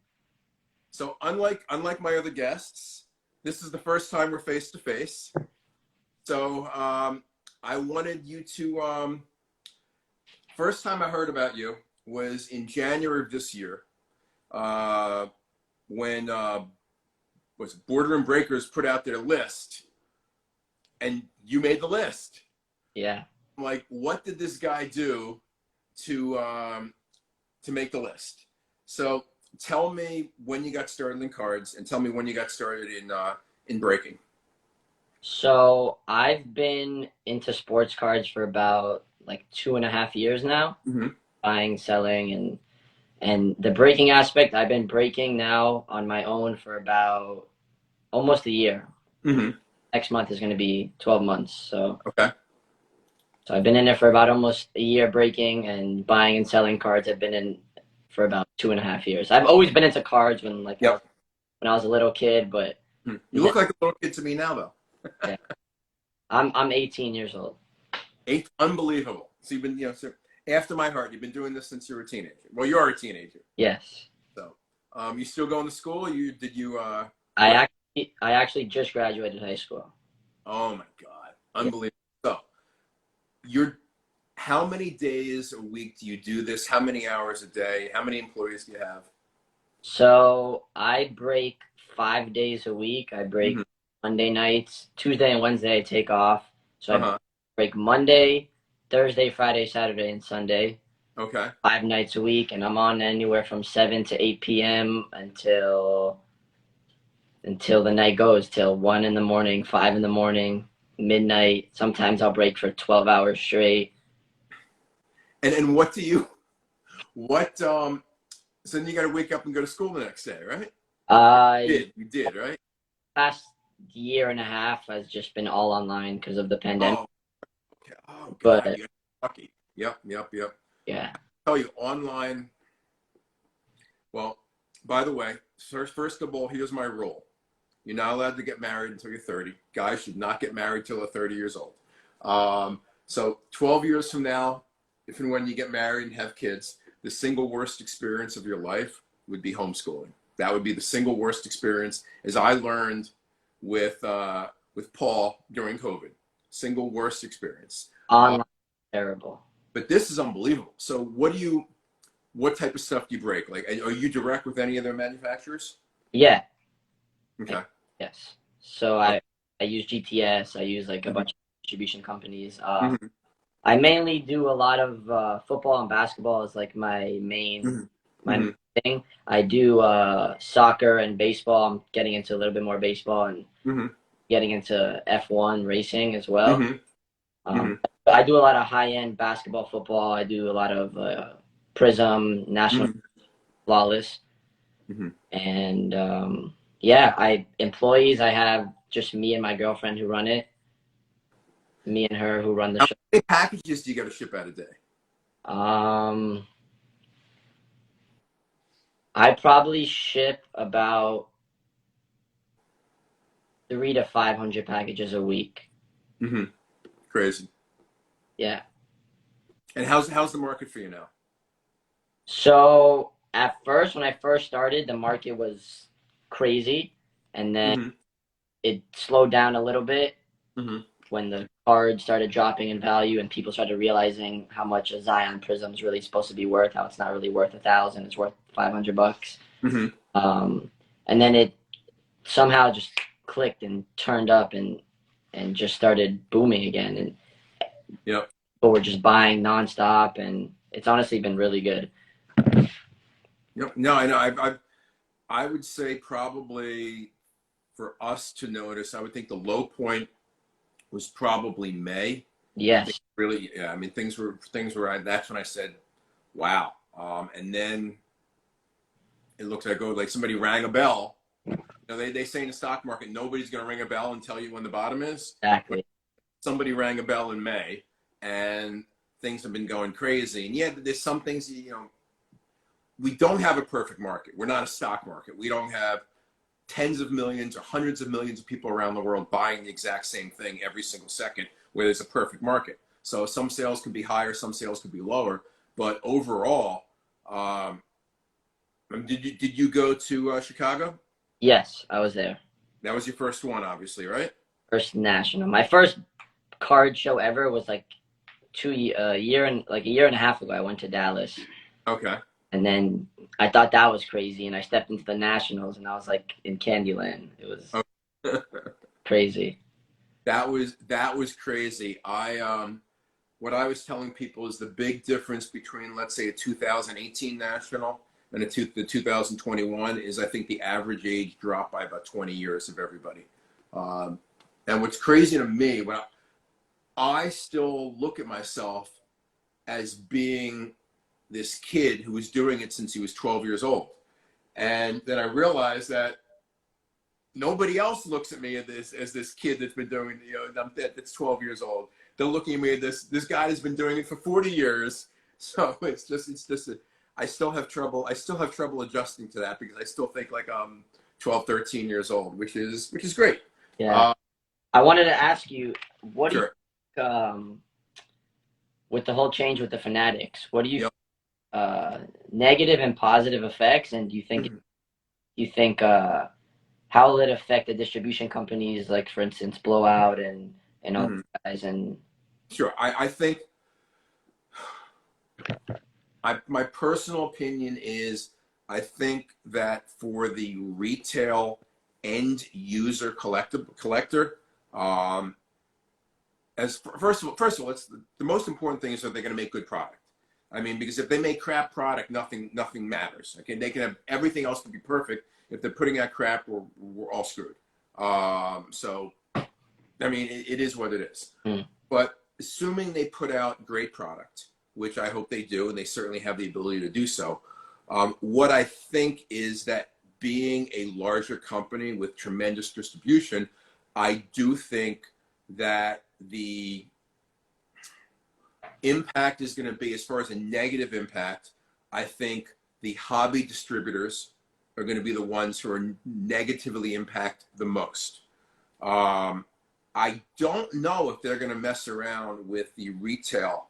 So unlike my other guests, this is the first time we're face to face. So I wanted you to. First time I heard about you was in January of this year, when was Boardroom Breakers put out their list, and you made the list. Yeah. I'm like, what did this guy do to make the list? So tell me when you got started in cards, and tell me when you got started in breaking. So I've been into sports cards for about like 2.5 years now, buying, selling, and the breaking aspect. I've been breaking now on my own for about almost a year. Next month is going to be 12 months. So okay. So I've been in there for about almost a year breaking, and buying and selling cards. I've been in for about 2.5 years. I've always been into cards when I was a little kid, but you look like a little kid to me now, though. yeah. I'm 18 years old. Unbelievable. So you've been, so after my heart, you've been doing this since you were a teenager. Well, you are a teenager. Yes. So, you still going to school? I actually just graduated high school. Oh my God. Unbelievable. Yeah. So how many days a week do you do this? How many hours a day? How many employees do you have? So I break 5 days a week. I break Monday nights, Tuesday and Wednesday I take off. So I break Monday, Thursday, Friday, Saturday, and Sunday. Okay. 5 nights a week, and I'm on anywhere from 7 to 8 p.m. until the night goes, till 1 in the morning, 5 in the morning, midnight. Sometimes I'll break for 12 hours straight. And so then you got to wake up and go to school the next day, right? You did, right? Last year and a half has just been all online because of the pandemic. Oh, okay. Oh, God, but you're lucky. Yep. Yeah. I tell you, online. Well, by the way, first of all, here's my rule. You're not allowed to get married until you're 30. Guys should not get married till they're 30 years old. So 12 years from now, if and when you get married and have kids, the single worst experience of your life would be homeschooling. That would be the single worst experience, as I learned with Paul during COVID. Single worst experience. Online, terrible. But this is unbelievable. So what type of stuff do you break? Like, are you direct with any of their manufacturers? Yeah. Okay. Yes. So I use GTS. I use like a bunch of distribution companies. I mainly do a lot of football and basketball as like my main thing. I do soccer and baseball. I'm getting into a little bit more baseball and getting into F1 racing as well. I do a lot of high-end basketball, football. I do a lot of Prism, National Flawless. And employees, I have just me and my girlfriend who run it. Me and her who run the show. How many packages do you got to ship out a day? I probably ship about 300 to 500 packages a week. Crazy. Yeah. And how's the market for you now? So at first, when I first started, the market was crazy, and then Mm-hmm. it slowed down a little bit Mm-hmm. when the cards started dropping in value and people started realizing how much a Zion Prism is really supposed to be worth, how it's not really worth 1,000, it's worth $500. Mm-hmm. Um, and then it somehow just clicked and turned up and just started booming again, and Yep. people were just buying nonstop, and it's honestly been really good. Yep. No, I know. I would say probably for us to notice, I would think the low point was probably May. Things Yes, really, yeah. I mean, things were. That's when I said, "Wow." And then it looked like somebody rang a bell. They say in the stock market, nobody's going to ring a bell and tell you when the bottom is. But exactly. somebody rang a bell in May, and things have been going crazy. And yeah, there's some things, we don't have a perfect market. We're not a stock market. We don't have tens of millions or hundreds of millions of people around the world buying the exact same thing every single second where there's a perfect market. So some sales could be higher, some sales could be lower. But overall, did you go to Chicago? Yes, I was there. That was your first one, obviously, right? First national. My first card show ever was like a year and a half ago. I went to Dallas, Okay. and then I thought that was crazy, and I stepped into the nationals, and I was like in Candyland. It was Okay. crazy. That was crazy. What I was telling people is the big difference between, let's say, a 2018 national and the 2021 is, I think, the average age dropped by about 20 years of everybody. Um, and what's crazy to me, when I still look at myself as being this kid who was doing it since he was 12 years old. And then I realized that nobody else looks at me as this kid that's been doing, that's 12 years old. They're looking at me as this guy has been doing it for 40 years. So I still have trouble adjusting to that because I still think like I'm 12, 13 years old, which is great. Yeah. Uh, I wanted to ask you, what do you sure. think, with the whole change with the Fanatics? What do you Yep. negative and positive effects, and Mhm. do you think how will it affect the distribution companies, like for instance, Blowout and all Mhm. these guys? And Sure. I think my personal opinion is I think that for the retail end user collector, um, as first of all, it's the most important thing is that they're going to make good product. I mean, because if they make crap product, nothing matters. Okay, they can have everything else can be perfect. If they're putting out crap, we're all screwed. So I mean, it is what it is. hmm, But assuming they put out great product, which I hope they do, and they certainly have the ability to do so, what I think is that being a larger company with tremendous distribution, I do think that the impact is going to be, as far as a negative impact, I think the hobby distributors are going to be the ones who are negatively impact the most. Um, I don't know if they're going to mess around with the retail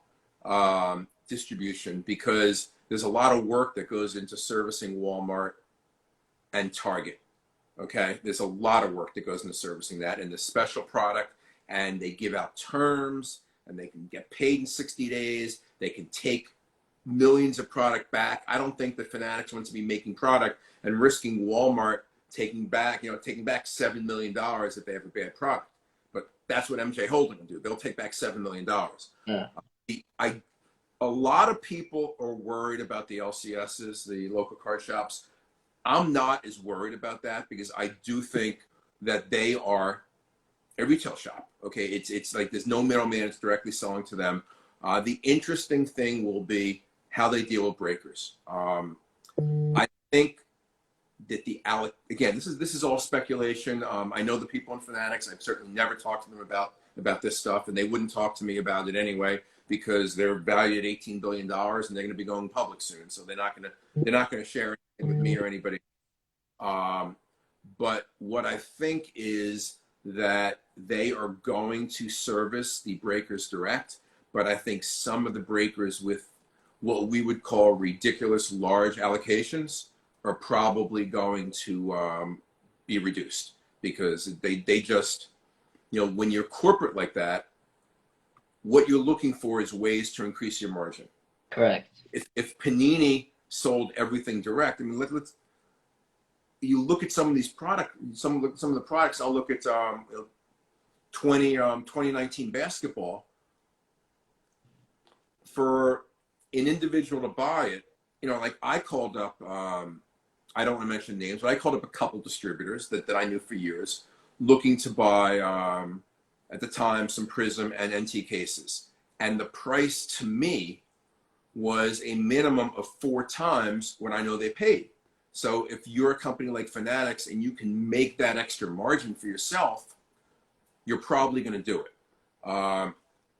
distribution because there's a lot of work that goes into servicing Walmart and Target. Okay, there's a lot of work that goes into servicing that and the special product, and they give out terms, and they can get paid in 60 days. They can take millions of product back. I don't think the Fanatics wants to be making product and risking Walmart taking back $7 million if they have a bad product. But that's what MJ Holding will do. They'll take back $7 million. yeah. I A lot of people are worried about the LCSs, the local card shops. I'm not as worried about that because I do think that they are a retail shop. Okay, it's like there's no middleman; it's directly selling to them. The interesting thing will be how they deal with breakers. I think that again, this is all speculation. I know the people in Fanatics. I've certainly never talked to them about this stuff, and they wouldn't talk to me about it anyway because they're valued at $18 billion and they're going to be going public soon. So they're not going to share anything with me or anybody. Um, but what I think is that they are going to service the breakers direct, but I think some of the breakers what we would call ridiculous large allocations are probably going to be reduced, because they just, when you're corporate like that, what you're looking for is ways to increase your margin. Correct. If Panini sold everything direct, I mean, let's you look at some of these products, some of the products. I'll look at 2019 basketball. For an individual to buy it, like I called up, I don't want to mention names, but I called up a couple distributors that I knew for years, looking to buy, at the time, some Prism and NT cases. And the price to me was a minimum of 4 times what I know they paid. So if you're a company like Fanatics and you can make that extra margin for yourself, you're probably going to do it.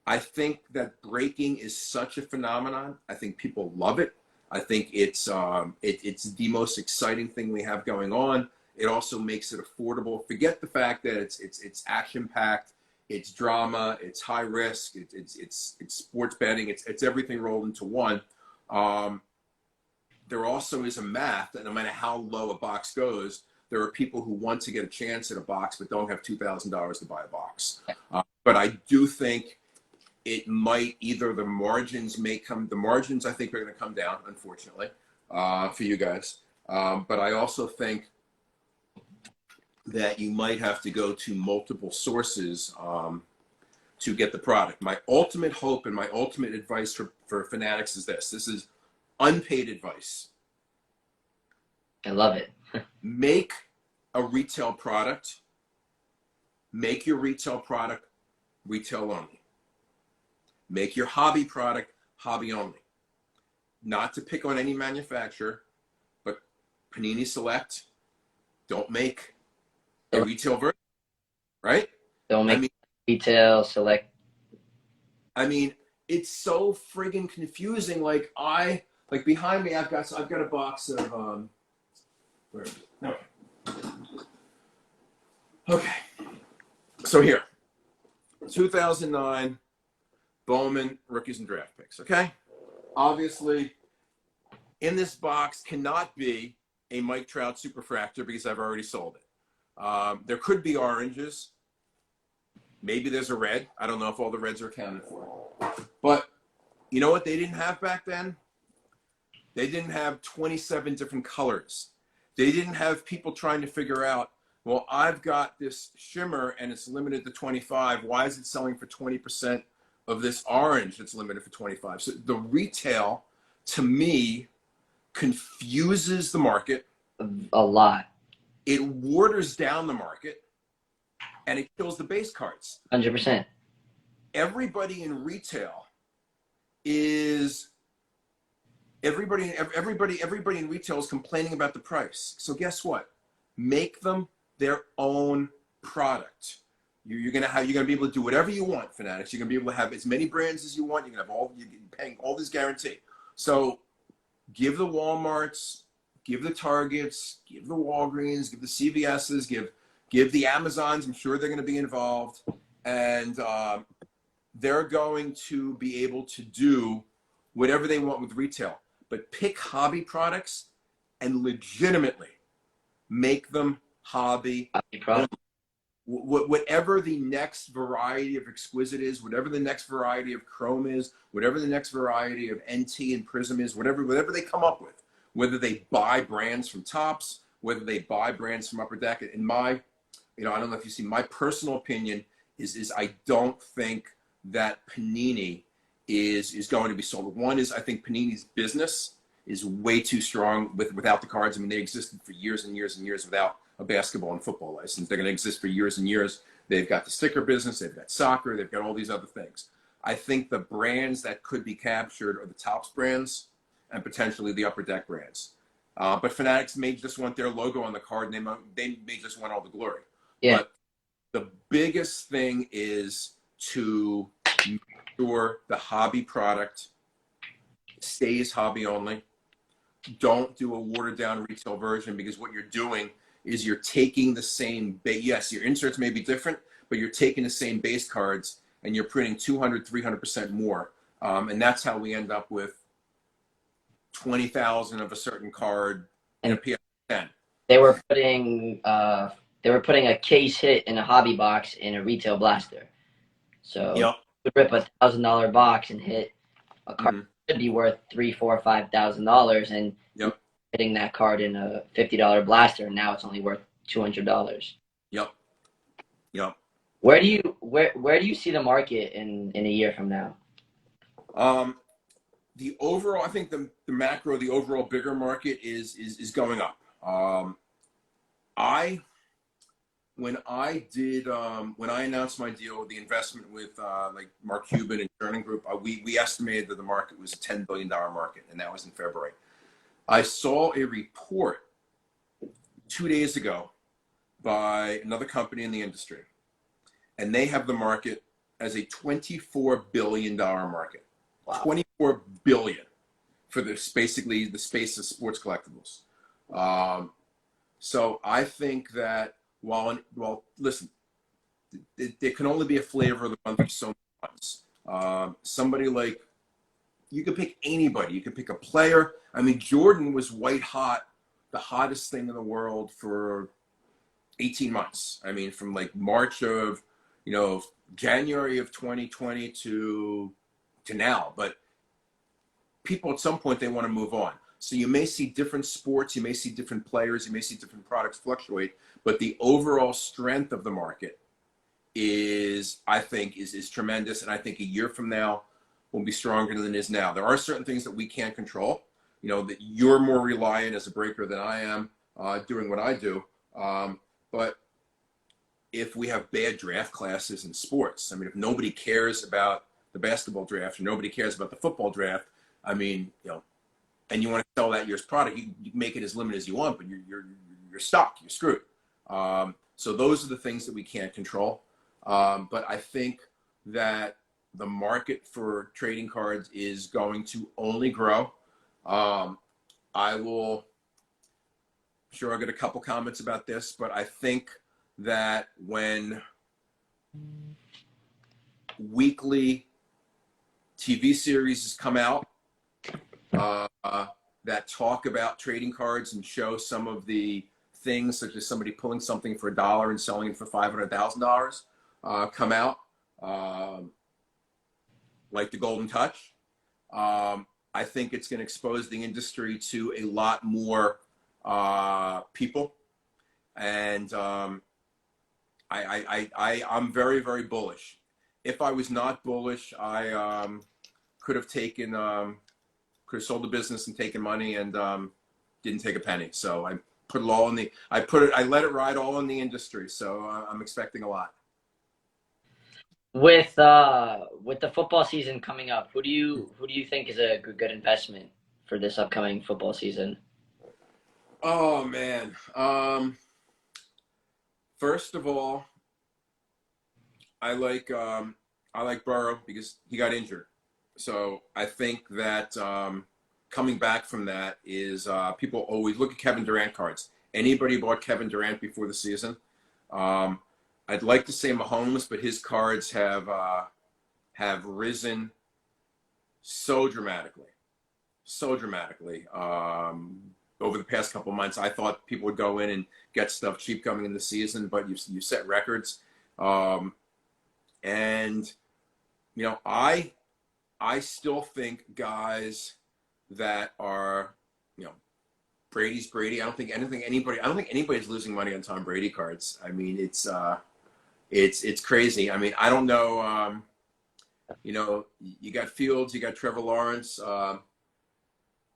I think that breaking is such a phenomenon. I think people love it. I think it's the most exciting thing we have going on. It also makes it affordable. Forget the fact that it's action packed, it's drama, it's high risk, it's sports betting, it's everything rolled into one. There also is a math that no matter how low a box goes, there are people who want to get a chance at a box but don't have $2,000 to buy a box. But I do think it might, either the margins I think are going to come down, unfortunately, for you guys. But I also think that you might have to go to multiple sources to get the product. My ultimate hope and my ultimate advice for Fanatics is this. This is unpaid advice. I love it. Make a retail product. Make your retail product retail only. Make your hobby product hobby only. Not to pick on any manufacturer, but Panini Select, don't make a retail version, right? Don't make retail Select. I mean, it's so friggin' confusing. Like behind me, I've got a box of where is it? Okay. So here, 2009 Bowman rookies and draft picks. Okay. Obviously, in this box cannot be a Mike Trout Superfractor because I've already sold it. There could be oranges. Maybe there's a red. I don't know if all the reds are accounted for. But you know what they didn't have back then? They didn't have 27 different colors. They didn't have people trying to figure out, well, I've got this shimmer and it's limited to 25. Why is it selling for 20% of this orange that's limited for 25? So the retail, to me, confuses the market. A lot. It waters down the market, and it kills the base cards. 100%. Everybody in retail is everybody in retail is complaining about the price. So guess what? Make them their own product. You're gonna be able to do whatever you want, Fanatics. You're gonna be able to have as many brands as you want. You're paying all this guarantee. So give the Walmarts, give the Targets, give the Walgreens, give the CVSs, give the Amazons. I'm sure they're going to be involved, and they're going to be able to do whatever they want with retail. But pick hobby products and legitimately make them hobby products. Whatever the next variety of Exquisite is, whatever the next variety of Chrome is, whatever the next variety of NT and Prism is, whatever they come up with, whether they buy brands from Topps, whether they buy brands from Upper Deck. In my, I don't know if you see, my personal opinion is I don't think that Panini is going to be sold. One is I think Panini's business is way too strong without the cards. I mean, they existed for years and years and years without a basketball and football license. They're going to exist for years and years. They've got the sticker business, they've got soccer, they've got all these other things. I think the brands that could be captured are the Topps brands and potentially the Upper Deck brands. But Fanatics may just want their logo on the card, and they may just want all the glory. Yeah. But the biggest thing is to make sure the hobby product stays hobby only. Don't do a watered down retail version, because what you're doing is you're taking the same yes, your inserts may be different, but you're taking the same base cards and you're printing 200, 300% more. And that's how we end up with 20,000 of a certain card in a PS10. They were putting a case hit in a hobby box in a retail blaster. So Yep. you would rip $1,000 box and hit a card that should be worth $3,000, $4,000, $5,000, and Yep. hitting that card in a $50 blaster, and now it's only worth $200. Yep. Yep. Where do you see the market in a year from now? The overall, I think the macro, the overall bigger market is going up. When I announced my deal, the investment with like Mark Cuban and Sterling Group, we estimated that the market was a $10 billion market, and that was in February. I saw a report 2 days ago by another company in the industry, and they have the market as a $24 billion market. Wow. 24 billion for this, basically the space of sports collectibles. So I think that well, listen, there can only be a flavor of the month for so many months. Somebody like, you could pick anybody. You could pick a player. I mean, Jordan was white hot, the hottest thing in the world for 18 months. I mean, from like March of, January of 2020 to now. But people at some point, they want to move on. So you may see different sports, you may see different players, you may see different products fluctuate, but the overall strength of the market I think is tremendous. And I think a year from now will be stronger than it is now. There are certain things that we can't control, that you're more reliant as a breaker than I am doing what I do. But if we have bad draft classes in sports, I mean, if nobody cares about the basketball draft or nobody cares about the football draft, I mean, and you want to sell that year's product, you make it as limited as you want, but you're stuck, you're screwed. So those are the things that we can't control. But I think that the market for trading cards is going to only grow. I'll get a couple comments about this, but I think that when weekly TV series come out that talk about trading cards and show some of the things, such as somebody pulling something for $1 and selling it for $500,000, come out, like the Golden Touch. I think it's going to expose the industry to a lot more people, and I'm very, very bullish. If I was not bullish, I could have sold the business and taken money and didn't take a penny. So I put it all I let it ride all in the industry. So I'm expecting a lot. With the football season coming up, who do you think is a good investment for this upcoming football season? Oh man. First of all, I like Burrow because he got injured. So I think that coming back from that is people always look at Kevin Durant cards. Anybody bought Kevin Durant before the season? I'd like to say Mahomes, but his cards have risen so dramatically over the past couple months. I thought people would go in and get stuff cheap coming in the season, but you set records. And I still think guys that are, Brady's Brady. I don't think anybody's losing money on Tom Brady cards. I mean, it's crazy. I mean, I don't know. You got Fields, you got Trevor Lawrence.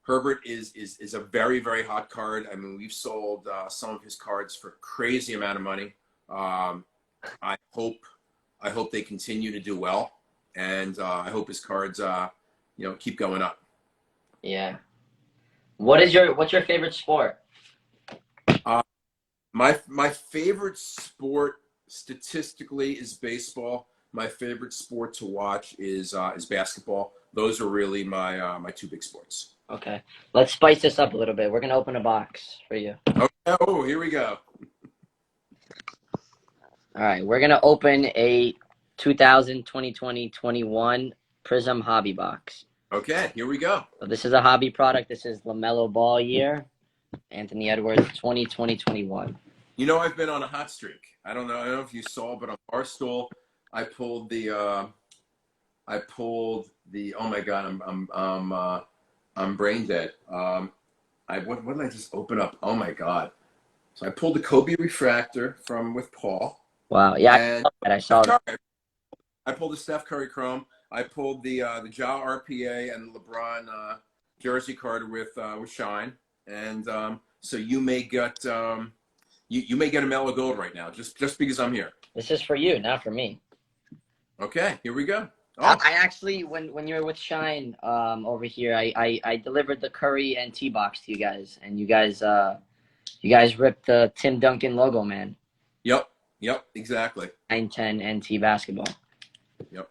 Herbert is a very, very hot card. I mean, we've sold some of his cards for a crazy amount of money. I hope they continue to do well, and I hope his cards, keep going up. Yeah. What's your favorite sport? My favorite sport statistically is baseball. My favorite sport to watch is basketball. Those are really my two big sports. Okay, let's spice this up a little bit. We're gonna open a box for you. Okay. Oh, here we go. All right, we're gonna open a 2020-2021 Prism Hobby box. Okay, here we go. So this is a hobby product. This is LaMelo Ball year. Anthony Edwards 2020-21. You know, I've been on a hot streak. I don't know if you saw, but on Barstool, I pulled the oh my god, I'm brain dead. What did I just open up? Oh my god. So I pulled the Kobe refractor from with Paul. Wow. Yeah, And I saw that. I pulled the Steph Curry Chrome. I pulled the Ja RPA and the LeBron jersey card with Shine. And so you may get you may get a Mellow Gold right now, just because I'm here. This is for you, not for me. Okay, here we go. Oh. I actually, when you were with Shine over here, I delivered the Curry NT box to you guys, and you guys ripped the Tim Duncan logo, man. Yep, exactly. 910 NT basketball. Yep.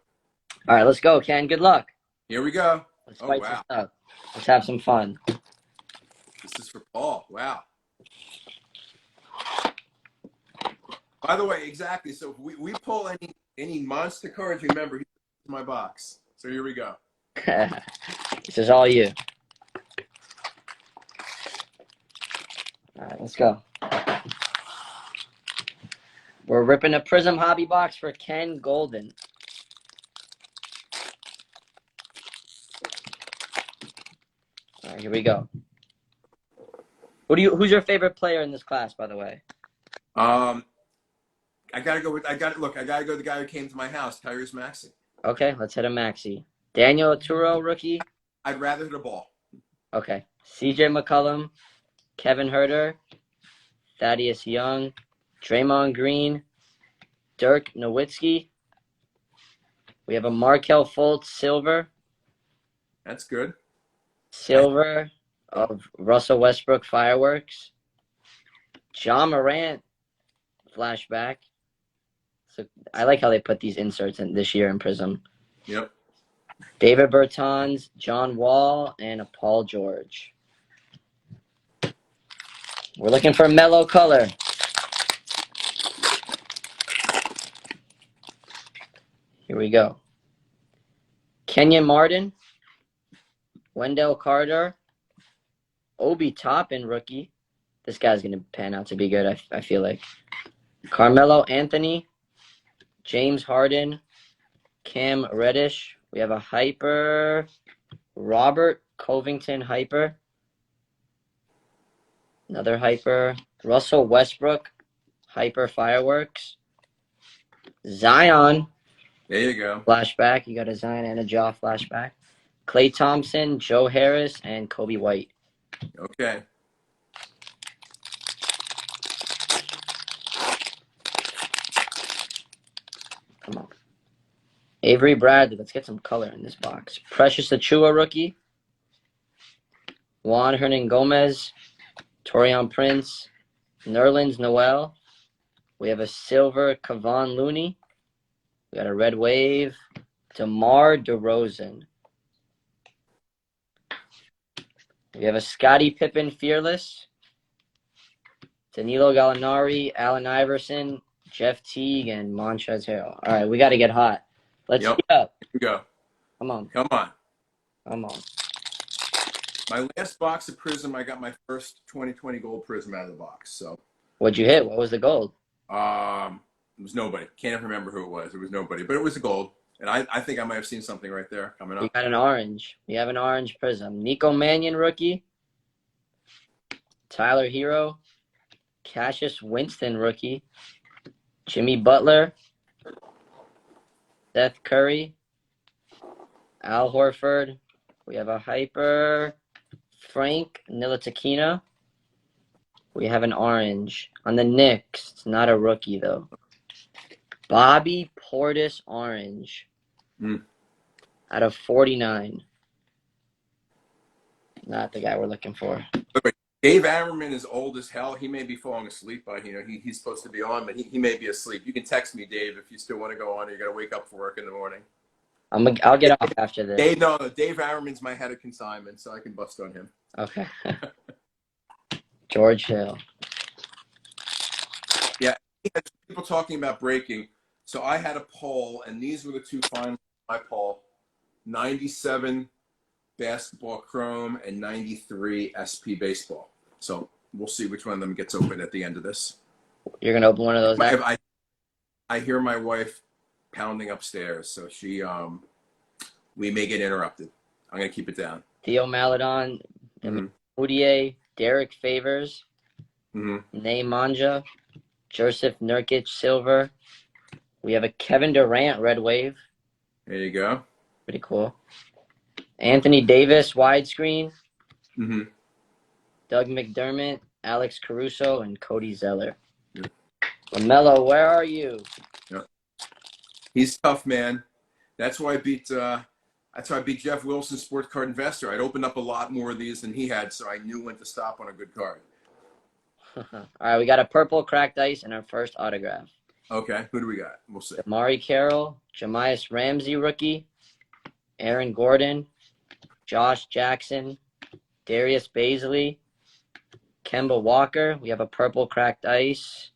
All right, let's go, Ken. Good luck. Here we go. Let's fight this up. Let's have some fun. This is for Paul. Wow. By the way, exactly. So if we pull any monster cards, remember, he's my box. So here we go. This is all you. All right, let's go. We're ripping a Prism hobby box for Ken Golden. All right, here we go. Who's your favorite player in this class, by the way? I gotta go with the guy who came to my house, Tyrese Maxey. Okay, let's hit a Maxey. Daniel Aturo, rookie. I'd rather hit a ball. Okay. CJ McCollum, Kevin Herter, Thaddeus Young, Draymond Green, Dirk Nowitzki. We have a Markelle Fultz silver. That's good. Silver of Russell Westbrook fireworks. John Morant flashback. So I like how they put these inserts in this year in Prism. Yep. David Bertans, John Wall, and a Paul George. We're looking for mellow color. Here we go. Kenyon Martin, Wendell Carter, Obi Toppin, rookie. This guy's going to pan out to be good, I feel like. Carmelo Anthony, James Harden, Cam Reddish. We have a hyper, Robert Covington hyper. Another hyper. Russell Westbrook, hyper fireworks. Zion. There you go. Flashback. You got a Zion and a Jaw flashback. Klay Thompson, Joe Harris, and Kobe White. Okay. Come on. Avery Bradley. Let's get some color in this box. Precious Achua, rookie. Juan Hernan Gomez. Torian Prince. Nerlens Noel. We have a silver Kevon Looney. We got a red wave. DeMar DeRozan. We have a Scottie Pippen Fearless. Danilo Gallinari, Allen Iverson, Jeff Teague, and Montrezl Harrell. All right, we got to get hot. Let's get up. Here we go. Come on. Come on. Come on. My last box of Prism, I got my first 2020 gold Prism out of the box. So. What'd you hit? What was the gold? It was nobody. Can't remember who it was. It was nobody, but it was a gold. And I think I might have seen something right there coming up. We got an orange. We have an orange Prism. Nico Mannion, rookie. Tyler Hero. Cassius Winston, rookie. Jimmy Butler. Seth Curry. Al Horford. We have a hyper. Frank Ntilikina. We have an orange. On the Knicks, it's not a rookie, though. Bobby Portis orange. Out of 49. Not the guy we're looking for. Dave Ammerman is old as hell. He may be falling asleep by he's supposed to be on, but he may be asleep. You can text me, Dave, if you still want to go on. Or you got to wake up for work in the morning. I'll get off after this. Dave Ammerman's my head of consignment, so I can bust on him. Okay. George Hill. Yeah, people talking about breaking. So I had a poll, and these were the two finals of my poll. 97 basketball chrome, and 93 SP baseball. So we'll see which one of them gets open at the end of this. You're gonna open one of those. I hear my wife pounding upstairs, so we may get interrupted. I'm gonna keep it down. Theo Maledon, Moutier, Derek Favors, Ney Manja, Joseph Nurkic silver. We have a Kevin Durant red wave. There you go. Pretty cool. Anthony Davis widescreen. Doug McDermott, Alex Caruso, and Cody Zeller. Yeah. LaMelo, where are you? Yeah. He's tough, man. That's why I beat Jeff Wilson, Sports Card Investor. I'd opened up a lot more of these than he had, so I knew when to stop on a good card. All right, we got a purple cracked ice and our first autograph. Okay, who do we got? We'll see. Amari Carroll, Jamias Ramsey rookie, Aaron Gordon, Josh Jackson, Darius Baisley, Kemba Walker. We have a purple cracked ice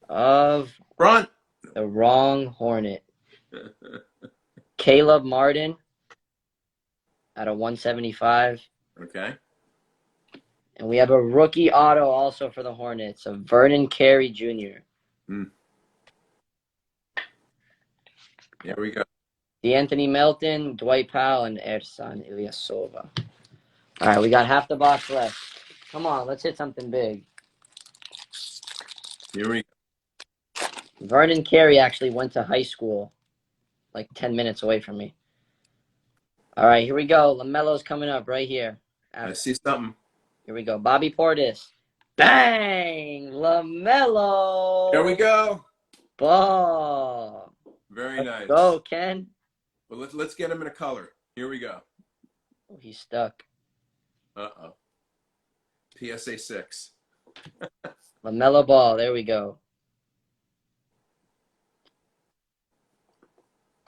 of the wrong Hornet. Caleb Martin at a 175. Okay. And we have a rookie auto also for the Hornets of Vernon Carey Jr. Here we go. DeAnthony Melton, Dwight Powell, and Ersan Ilyasova. All right, we got half the box left. Come on, let's hit something big. Here we go. Vernon Carey actually went to high school like 10 minutes away from me. All right, here we go. LaMelo's coming up right here. I see something. Here we go. Bobby Portis. Bang! LaMelo! There we go. Ball. Very nice. Go, Ken. Well, let's get him in a color. Here we go. Oh, he's stuck. Uh-oh. PSA 6. LaMelo Ball. There we go.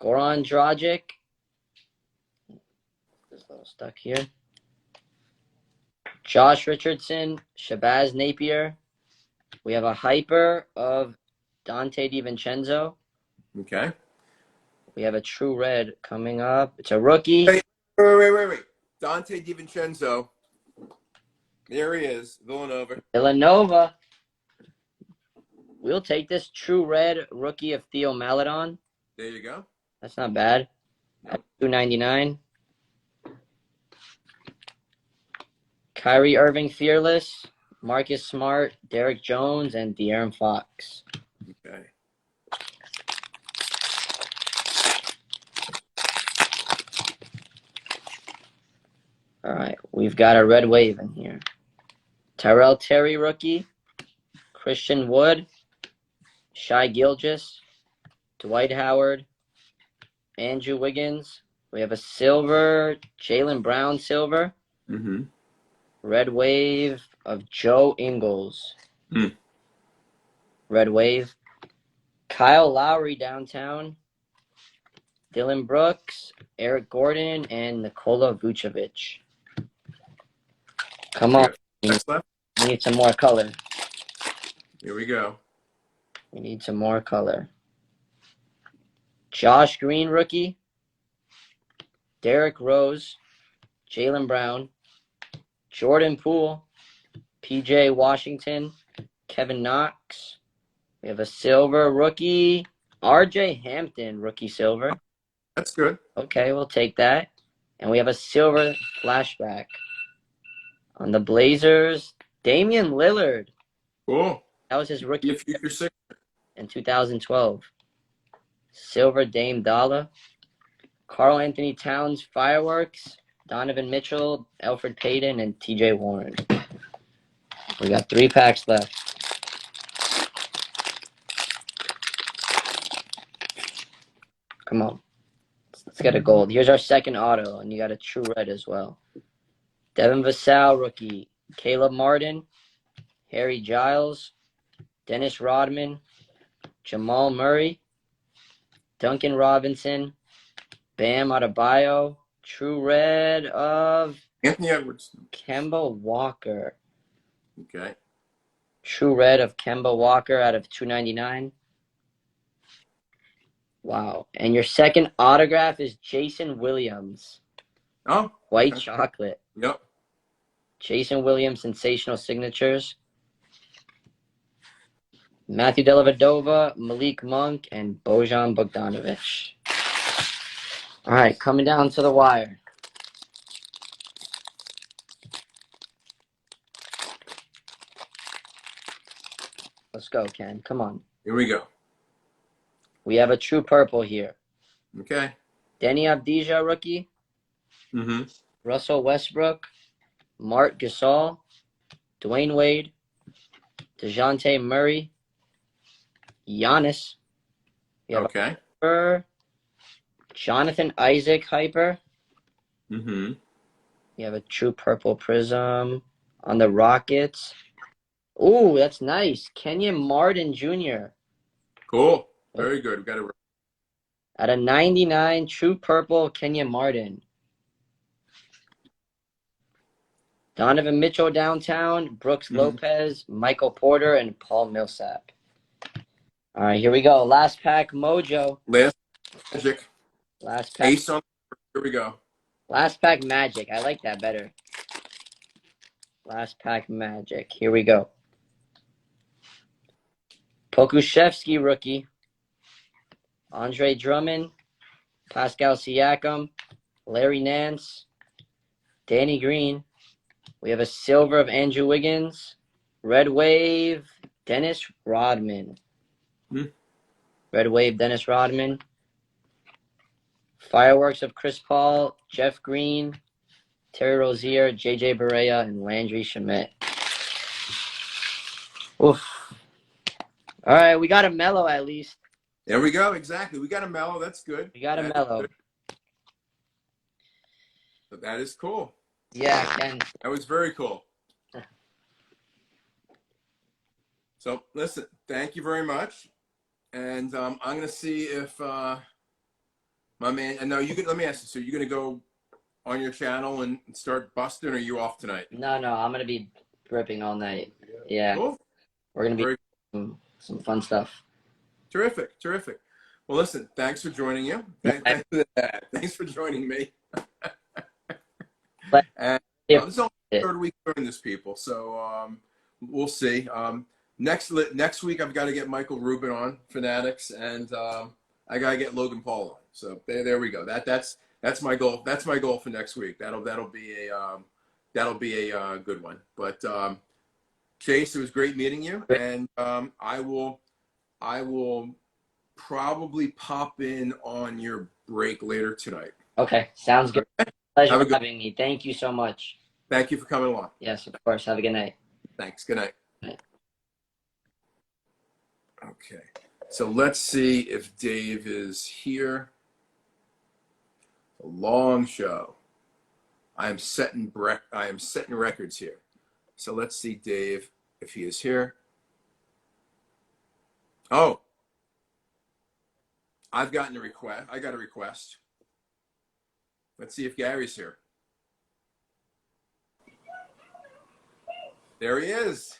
Goran Dragic. This little stuck here. Josh Richardson, Shabazz Napier. We have a hyper of Dante DiVincenzo. Okay. We have a true red coming up. It's a rookie. Wait. Dante DiVincenzo. There he is. Villanova. We'll take this true red rookie of Theo Maledon. There you go. That's not bad. At $2.99. Kyrie Irving Fearless, Marcus Smart, Derek Jones, and De'Aaron Fox. Okay. All right, we've got a red wave in here. Tyrell Terry rookie, Christian Wood, Shai Gilgeous, Dwight Howard, Andrew Wiggins. We have a silver, Jaylen Brown silver. Red wave of Joe Ingles. Red wave. Kyle Lowry downtown. Dylan Brooks, Eric Gordon, and Nikola Vucevic. Come on. We need some more color. Here we go. We need some more color. Josh Green rookie. Derrick Rose. Jaylen Brown. Jordan Poole, PJ Washington, Kevin Knox. We have a silver rookie, RJ Hampton, rookie silver. That's good. Okay, we'll take that. And we have a silver flashback. On the Blazers, Damian Lillard. Cool. That was his rookie future six in 2012. Silver Dame Dalla. Karl Anthony Towns fireworks. Donovan Mitchell, Alfred Payton, and TJ Warren. We got 3 packs left. Come on. Let's get a gold. Here's our second auto, and you got a true red as well. Devin Vassell, rookie. Caleb Martin, Harry Giles, Dennis Rodman, Jamal Murray, Duncan Robinson, Bam Adebayo, true red of Anthony Edwards. Kemba Walker. Okay. True red of Kemba Walker out of $2.99. Wow. And your second autograph is Jason Williams. Oh, White okay. chocolate. Yep. Jason Williams, Sensational Signatures. Matthew Dellavedova, Malik Monk, and Bojan Bogdanovic. All right, coming down to the wire. Let's go, Ken. Come on. Here we go. We have a true purple here. Okay. Denny Avdija, rookie. Mm-hmm. Russell Westbrook, Mark Gasol, Dwayne Wade, DeJounte Murray, Giannis. We have Okay. Hyper, Jonathan Isaac Hyper. Mm-hmm. We have a true purple prism on the Rockets. Ooh, that's nice. Kenyon Martin Jr. Cool. Very good. We got it. At a 99, true purple, Kenyon Martin. Donovan Mitchell downtown, Brooks Lopez, Michael Porter, and Paul Millsap. All right, here we go. Last pack, Mojo. Last Magic. Last pack. Ace on. Here we go. Last pack, Magic. I like that better. Last pack, Magic. Here we go. Pokuševski, rookie. Andre Drummond, Pascal Siakam, Larry Nance, Danny Green. We have a silver of Andrew Wiggins, Red Wave, Dennis Rodman. Red Wave, Dennis Rodman. Fireworks of Chris Paul, Jeff Green, Terry Rozier, JJ Barea, and Landry Shamet. Oof. All right, we got a mellow at least. There we go. Exactly. We got a mellow. That's good. We got a mellow. But that is cool. Yeah, Ken. That was very cool. So listen, thank you very much. And I'm going to see if my man, and now you can, let me ask you, so you're going to go on your channel and start busting, or are you off tonight? No, I'm going to be ripping all night. Yeah. Cool. We're going to be some fun stuff. Terrific, terrific. Well, listen, thanks for joining you. Thanks for joining me. And this is only the third week doing this, people. So we'll see. Next week, I've got to get Michael Rubin on Fanatics, and I got to get Logan Paul on. So there we go. That's my goal. That's my goal for next week. That'll be a good one. But Chase, it was great meeting you, and I will probably pop in on your break later tonight. Okay, sounds good. Pleasure having me. Thank you so much. Thank you for coming along. Yes, of course. Have a good night. Thanks. Good night. Night. Okay, so let's see if Dave is here. A long show. I am setting records here. So let's see, Dave, if he is here. Oh, I've gotten a request. I got a request. Let's see if Gary's here. There he is.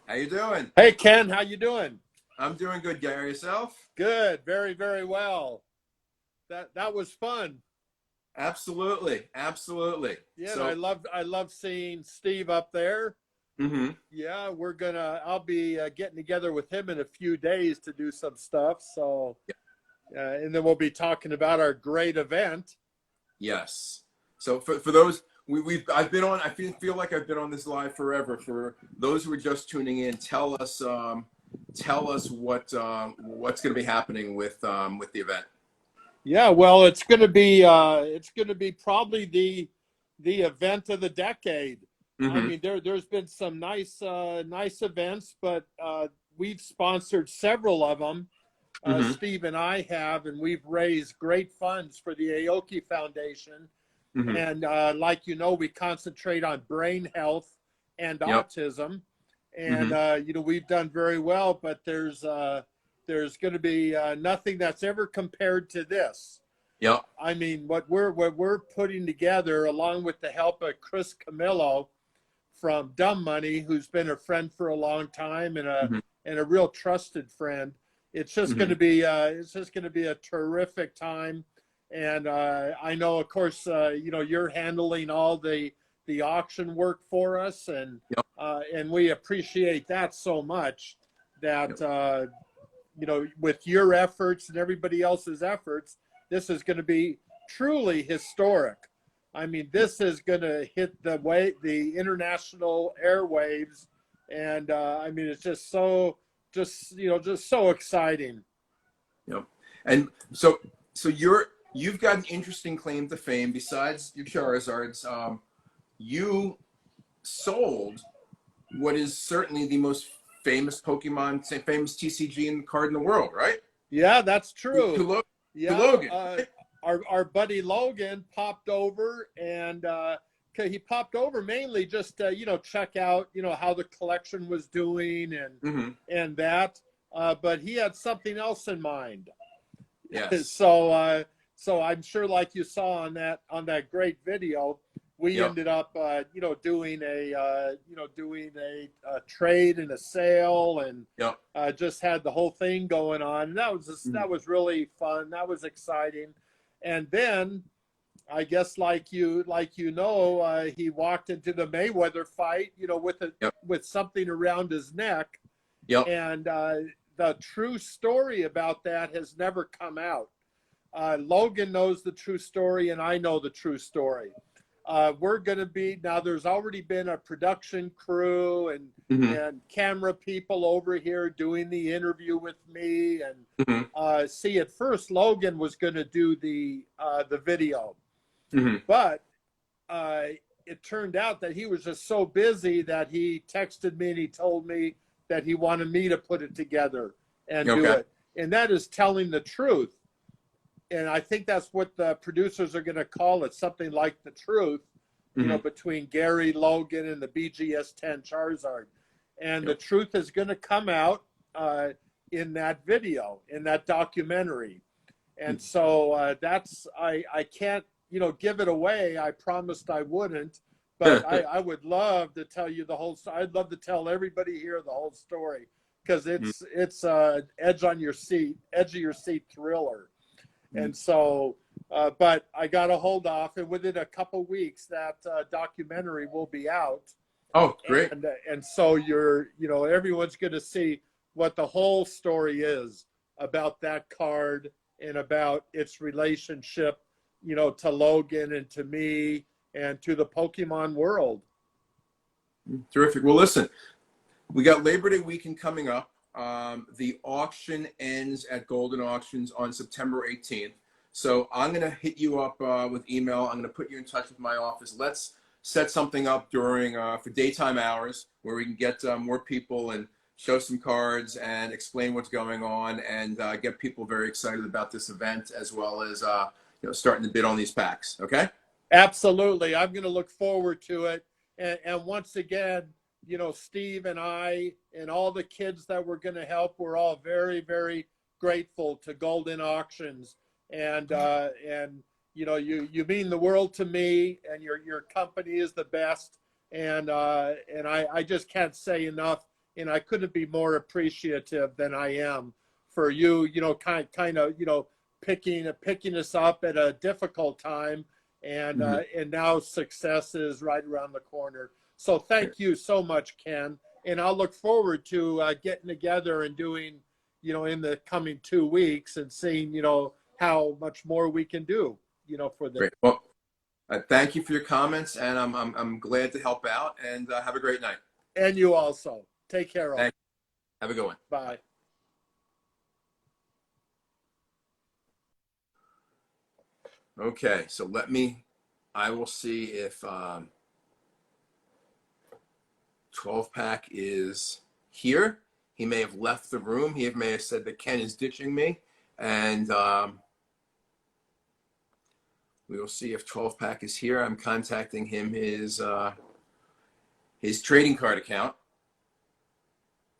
How you doing? Hey, Ken, how you doing? I'm doing good, Gary. Yourself? Good, very, very well. That was fun. Absolutely, absolutely. Yeah, so, I love seeing Steve up there. Mm-hmm. Yeah, I'll be getting together with him in a few days to do some stuff. So, and then we'll be talking about our great event. Yes. So for those I've been on. I feel like I've been on this live forever. For those who are just tuning in, tell us what's going to be happening with the event. Yeah, well, it's going to be probably the event of the decade. Mm-hmm. I mean, there's been some nice events, but we've sponsored several of them. Mm-hmm. Steve and I have, and we've raised great funds for the Aoki Foundation. Mm-hmm. And like you know, we concentrate on brain health and autism. And Mm-hmm. We've done very well, but there's going to be nothing that's ever compared to this. Yeah. I mean, what we're putting together, along with the help of Chris Camillo from Dumb Money, who's been a friend for a long time and a real trusted friend. It's just going to be a terrific time. And I know, of course, you're handling all the auction work for us, Yep. And we appreciate that so much. That Yep. with your efforts and everybody else's efforts, this is going to be truly historic. I mean, this is going to hit the international airwaves, and I mean, it's just so exciting. Yep. And so you've got an interesting claim to fame besides your Charizards. You sold what is certainly the most famous Pokemon, famous TCG in card in the world, right? Yeah, that's true. To Yeah, Logan. Right? our buddy Logan popped over, and he popped over mainly just check out how the collection was doing and that. But he had something else in mind. Yes. So I'm sure, like you saw on that great video, we Yep. ended up doing a trade and a sale, and Yep. just had the whole thing going on. And that was really fun. That was exciting. And then I guess like he walked into the Mayweather fight, Yep. with something around his neck. Yep. And the true story about that has never come out. Logan knows the true story, and I know the true story. We're going to be now. There's already been a production crew and camera people over here doing the interview with me. And see, at first Logan was going to do the video, but it turned out that he was just so busy that he texted me and he told me that he wanted me to put it together and do it. And that is telling the truth. And I think that's what the producers are going to call it, something like the truth, between Gary, Logan, and the BGS 10 Charizard. And the truth is going to come out in that video, in that documentary. And so I can't, give it away. I promised I wouldn't, but I would love to tell you the whole story. I'd love to tell everybody here the whole story, because it's edge of your seat thriller. And so, but I got to hold off, and within a couple weeks, that documentary will be out. Oh, great! And so everyone's going to see what the whole story is about that card and about its relationship, to Logan and to me and to the Pokemon world. Terrific. Well, listen, we got Labor Day weekend coming up. The auction ends at Golden Auctions on September 18th. So I'm going to hit you up with email. I'm going to put you in touch with my office. Let's set something up for daytime hours where we can get more people and show some cards and explain what's going on and get people very excited about this event, as well as starting to bid on these packs. Okay? Absolutely. I'm going to look forward to it. And once again, Steve and I and all the kids that we're going to help, we're all very, very grateful to Golden Auctions. And you mean the world to me, and your company is the best. And I just can't say enough, and I couldn't be more appreciative than I am for you, kind of picking us up at a difficult time. And now success is right around the corner. So thank you so much, Ken. And I'll look forward to getting together and doing, in the coming 2 weeks, and seeing, how much more we can do, for the. Great. Well, thank you for your comments, and I'm glad to help out. And have a great night. And you also. Take care. Thank you. Have a good one. Bye. Okay, so I will see if 12 pack is here. He may have left the room. He may have said that Ken is ditching me. And we will see if 12 pack is here. I'm contacting him his trading card account.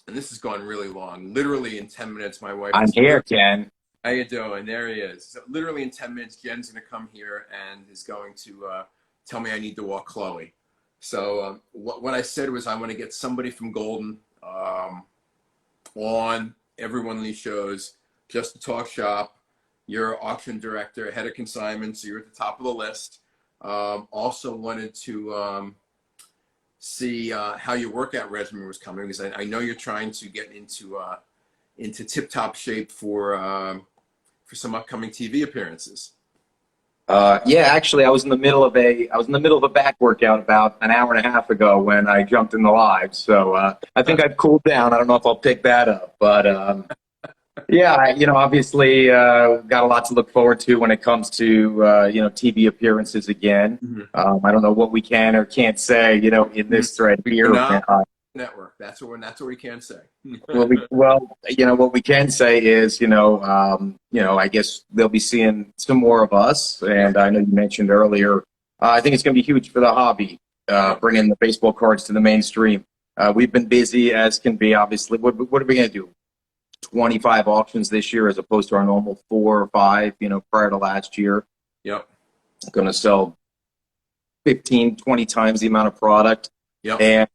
And this has gone really long. Literally in 10 minutes, my wife. I'm here, Ken. How you doing? There he is. So literally in 10 minutes, Jen's going to come here and is going to tell me I need to walk Chloe. So what I said was I want to get somebody from Golden on every one of these shows just to talk shop, You're auction director, head of consignment, so you're at the top of the list. Also wanted to see how your workout regimen was coming, because I know you're trying to get into tip-top shape for some upcoming TV appearances. Yeah, actually, I was in the middle of a back workout about an hour and a half ago when I jumped in the live. So I think I've cooled down. I don't know if I'll pick that up, but yeah, obviously, got a lot to look forward to when it comes to TV appearances again. Mm-hmm. I don't know what we can or can't say, in this thread here. Network. That's what we can say. What we can say is, I guess they'll be seeing some more of us. And I know you mentioned earlier, I think it's going to be huge for the hobby, bringing the baseball cards to the mainstream. We've been busy as can be, obviously. What are we going to do? 25 auctions this year as opposed to our normal 4 or 5, prior to last year. Yep. Going to sell 15, 20 times the amount of product. Yep. And,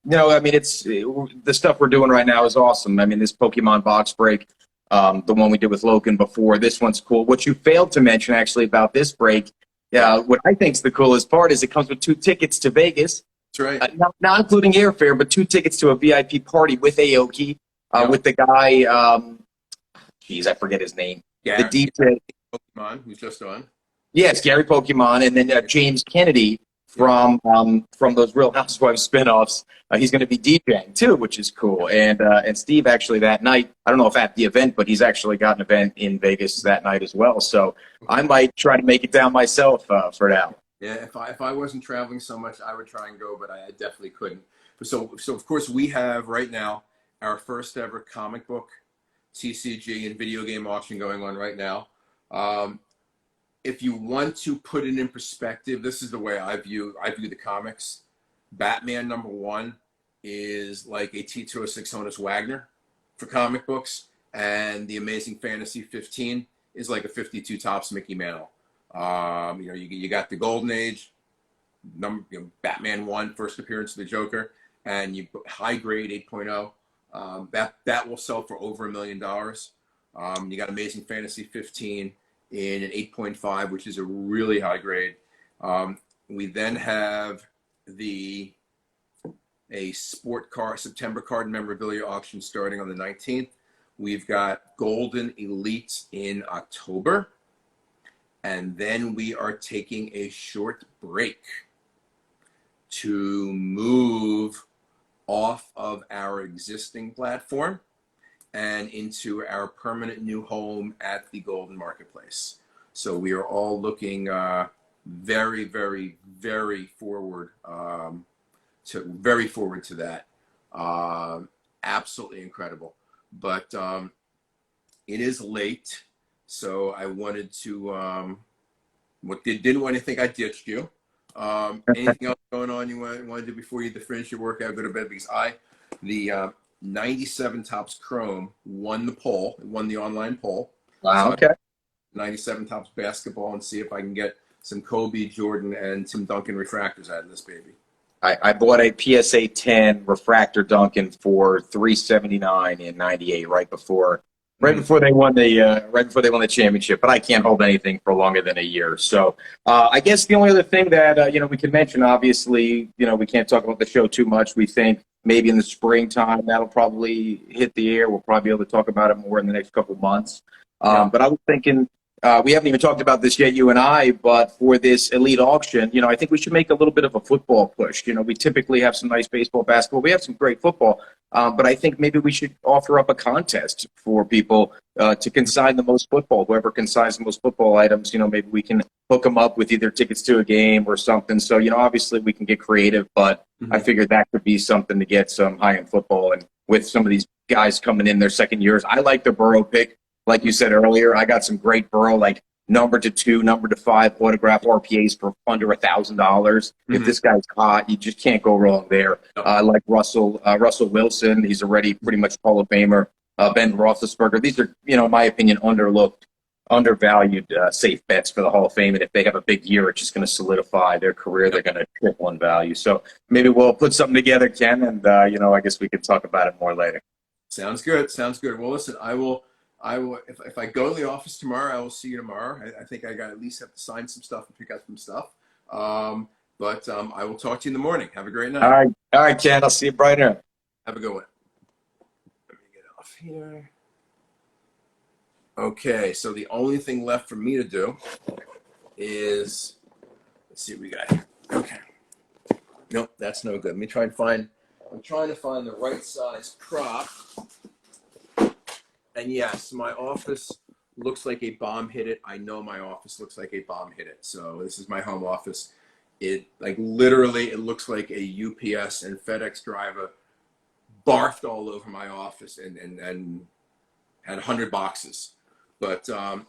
it's the stuff we're doing right now is awesome. I mean, this Pokemon box break, the one we did with Logan before, this one's cool. What you failed to mention actually about this break, what I think is the coolest part is it comes with 2 tickets to Vegas. That's right. Not including airfare, but 2 tickets to a VIP party with Aoki, with the guy, I forget his name. Gary, the DJ. Pokemon, who's just on. Yes, Gary Pokemon, and then James Kennedy from those Real Housewives spinoffs. He's going to be DJing too, which is cool. And Steve actually that night, I don't know if at the event, but he's actually got an event in Vegas that night as well. So I might try to make it down myself for now. Yeah, if I wasn't traveling so much, I would try and go, but I definitely couldn't. So of course we have right now our first ever comic book, TCG, and video game auction going on right now. If you want to put it in perspective, this is the way I view the comics. Batman #1 is like a T206 Honus Wagner for comic books, and the Amazing Fantasy 15 is like a 52 tops Mickey Mantle. You got the Golden Age, Batman 1, first appearance of the Joker, and you high grade 8.0. That will sell for over $1 million. You got Amazing Fantasy 15 in an 8.5, which is a really high grade. We then have a sport car September card memorabilia auction starting on the 19th. We've got Golden Elite in October. And then we are taking a short break to move off of our existing platform and into our permanent new home at the Golden Marketplace. So we are all looking very, very, very forward to that. Absolutely incredible. But it is late, so I wanted to. Didn't want to think I ditched you. Anything else going on you want to do before you finish your workout, go to bed? Because the 97 Tops Chrome won the poll, won the online poll. Wow. So Okay. 97 Tops basketball, and see if I can get some Kobe, Jordan, and Tim Duncan refractors out of this baby. I bought a PSA 10 refractor Duncan for $379 in '98, right before they won the championship. But I can't hold anything for longer than a year. So I guess the only other thing that we can mention, obviously, we can't talk about the show too much. We think maybe in the springtime that'll probably hit the air. We'll probably be able to talk about it more in the next couple of months. But I was thinking. We haven't even talked about this yet, you and I, but for this elite auction, I think we should make a little bit of a football push. We typically have some nice baseball, basketball. We have some great football, but I think maybe we should offer up a contest for people to consign the most football. Whoever consigns the most football items, maybe we can hook them up with either tickets to a game or something. So, obviously we can get creative, but I figured that could be something to get some high-end football. And with some of these guys coming in their second years, I like the Burrow pick. Like you said earlier, I got some great Burrow, like number to 2, number to 5 autograph RPAs for under $1,000. If this guy's hot, you just can't go wrong there. I like Russell Wilson. He's already pretty much Hall of Famer. Ben Roethlisberger. These are, in my opinion, undervalued, safe bets for the Hall of Fame. And if they have a big year, it's just going to solidify their career. They're going to triple in value. So maybe we'll put something together, Ken, and I guess we can talk about it more later. Sounds good. Well, listen, I will I will, if I go to the office tomorrow, I will see you tomorrow. I think I got at least have to sign some stuff and pick up some stuff. But I will talk to you in the morning. Have a great night. All right, Ken. I'll see you bright and early. Have a good one. Let me get off here. Okay, so the only thing left for me to do is, let's see what we got here. Okay. Nope, that's no good. Let me try and find, I'm trying to find the right size prop. And yes, my office looks like a bomb hit it. I know my office looks like a bomb hit it. So this is my home office. It like literally, it looks like a UPS and FedEx driver barfed all over my office and had 100 boxes. But so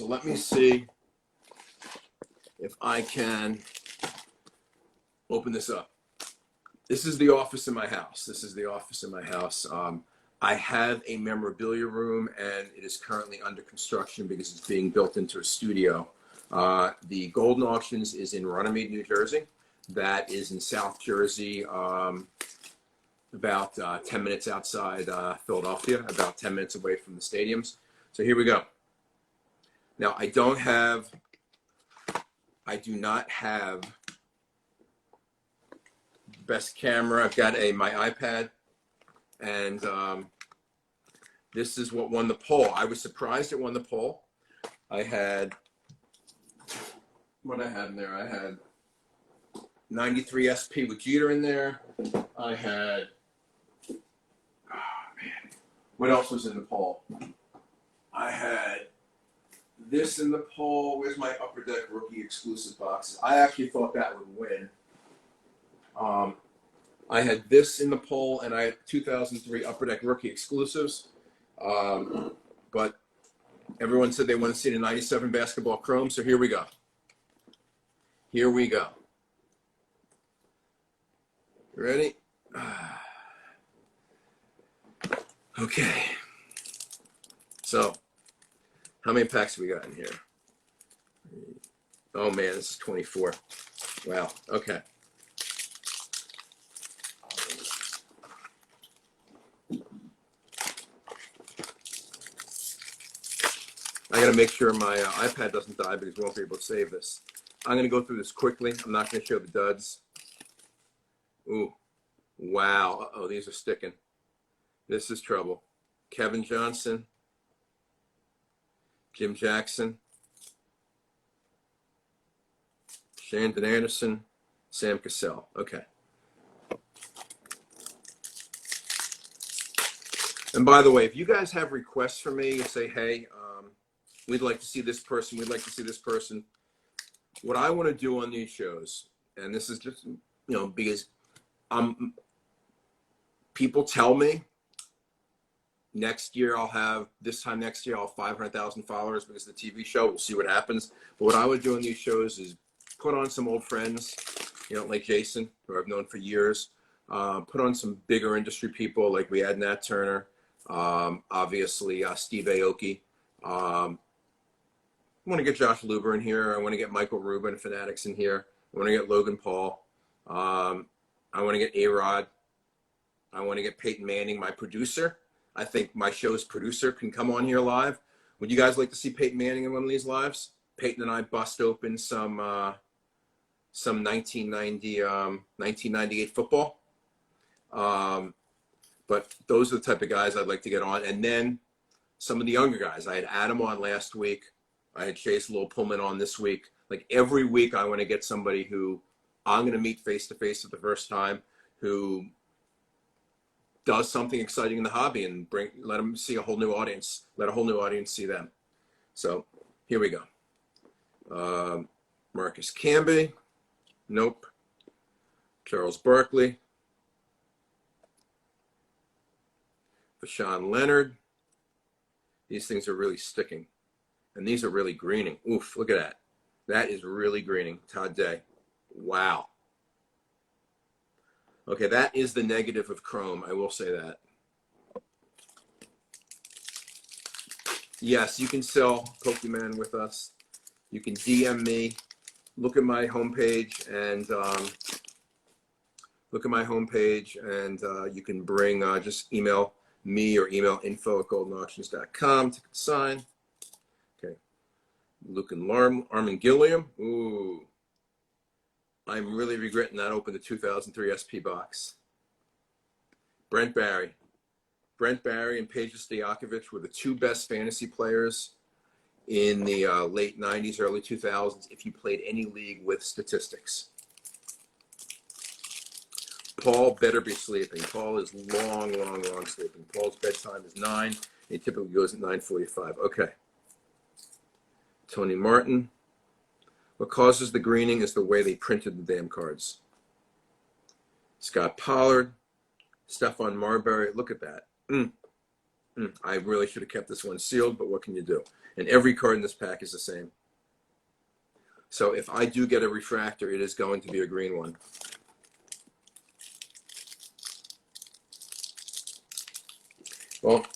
let me see if I can open this up. This is the office in my house. This is the office in my house. I have a memorabilia room, and it is currently under construction because it's being built into a studio. The Golden Auctions is in Runnymede, New Jersey. That is in South Jersey, about 10 minutes outside Philadelphia, about 10 minutes away from the stadiums. So here we go. Now, I do not have the best camera. I've got my iPad, and this is what won the poll. I was surprised it won the poll. I had, what I had in there? I had 93 SP with Jeter in there. I had, oh man, what else was in the poll? I had this in the poll. Where's my Upper Deck rookie exclusive boxes? I actually thought that would win. I had this in the poll, and I had 2003 Upper Deck rookie exclusives. But everyone said they want to see the 97 basketball chrome, so here we go. Here we go. Ready? Okay. So, how many packs have we got in here? Oh man, this is 24. Wow, okay. I gotta make sure my iPad doesn't die because we won't be able to save this. I'm gonna go through this quickly. I'm not gonna show the duds. Ooh, wow, uh-oh, these are sticking. This is trouble. Kevin Johnson, Jim Jackson, Shandon Anderson, Sam Cassell. Okay. And by the way, if you guys have requests for me, you say, hey, we'd like to see this person, we'd like to see this person. What I want to do on these shows, and this is just, you know, because people tell me next year I'll have, this time next year I'll have 500,000 followers because of the TV show. We'll see what happens. But what I would do on these shows is put on some old friends, you know, like Jason, who I've known for years. Put on some bigger industry people like we had Nat Turner, obviously Steve Aoki. I want to get Josh Luber in here. I want to get Michael Rubin, Fanatics, in here. I want to get Logan Paul. I want to get A-Rod. I want to get Peyton Manning, my producer. I think my show's producer can come on here live. Would you guys like to see Peyton Manning in one of these lives? Peyton and I bust open some 1998 football. But those are the type of guys I'd like to get on. And then some of the younger guys. I had Adam on last week. I had Chase Lowell Pullman on this week. Like every week I want to get somebody who I'm going to meet face to face for the first time, who does something exciting in the hobby and let them see a whole new audience, let a whole new audience see them. So here we go. Marcus Camby. Nope. Charles Barkley. Vashawn Leonard. These things are really sticking. And these are really greening. Oof, look at that. That is really greening. Todd Day. Wow. Okay, that is the negative of Chrome. I will say that. Yes, you can sell Pokemon with us. You can DM me. Look at my homepage and you can bring, just email me or email info@goldenauctions.com to consign. Okay. Luke and Armin Gilliam. Ooh. I'm really regretting not opening the 2003 SP box. Brent Barry. Brent Barry and Peja Stojakovic were the two best fantasy players in the late 90s, early 2000s, if you played any league with statistics. Paul better be sleeping. Paul is long sleeping. Paul's bedtime is 9. He typically goes at 9:45. Okay. Tony Martin. What causes the greening is the way they printed the damn cards. Scott Pollard. Stephon Marbury. Look at that. I really should have kept this one sealed, but what can you do? And every card in this pack is the same. So if I do get a refractor, it is going to be a green one. Well,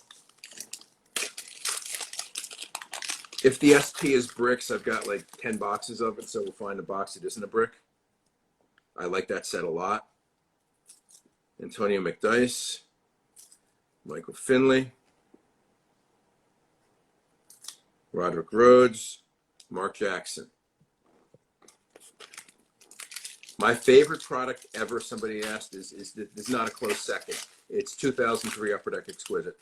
if the SP is bricks, I've got like 10 boxes of it, so we'll find a box that isn't a brick. I like that set a lot. Antonio McDyess, Michael Finley, Roderick Rhodes, Mark Jackson. My favorite product ever, somebody asked, is not a close second. It's 2003 Upper Deck Exquisite.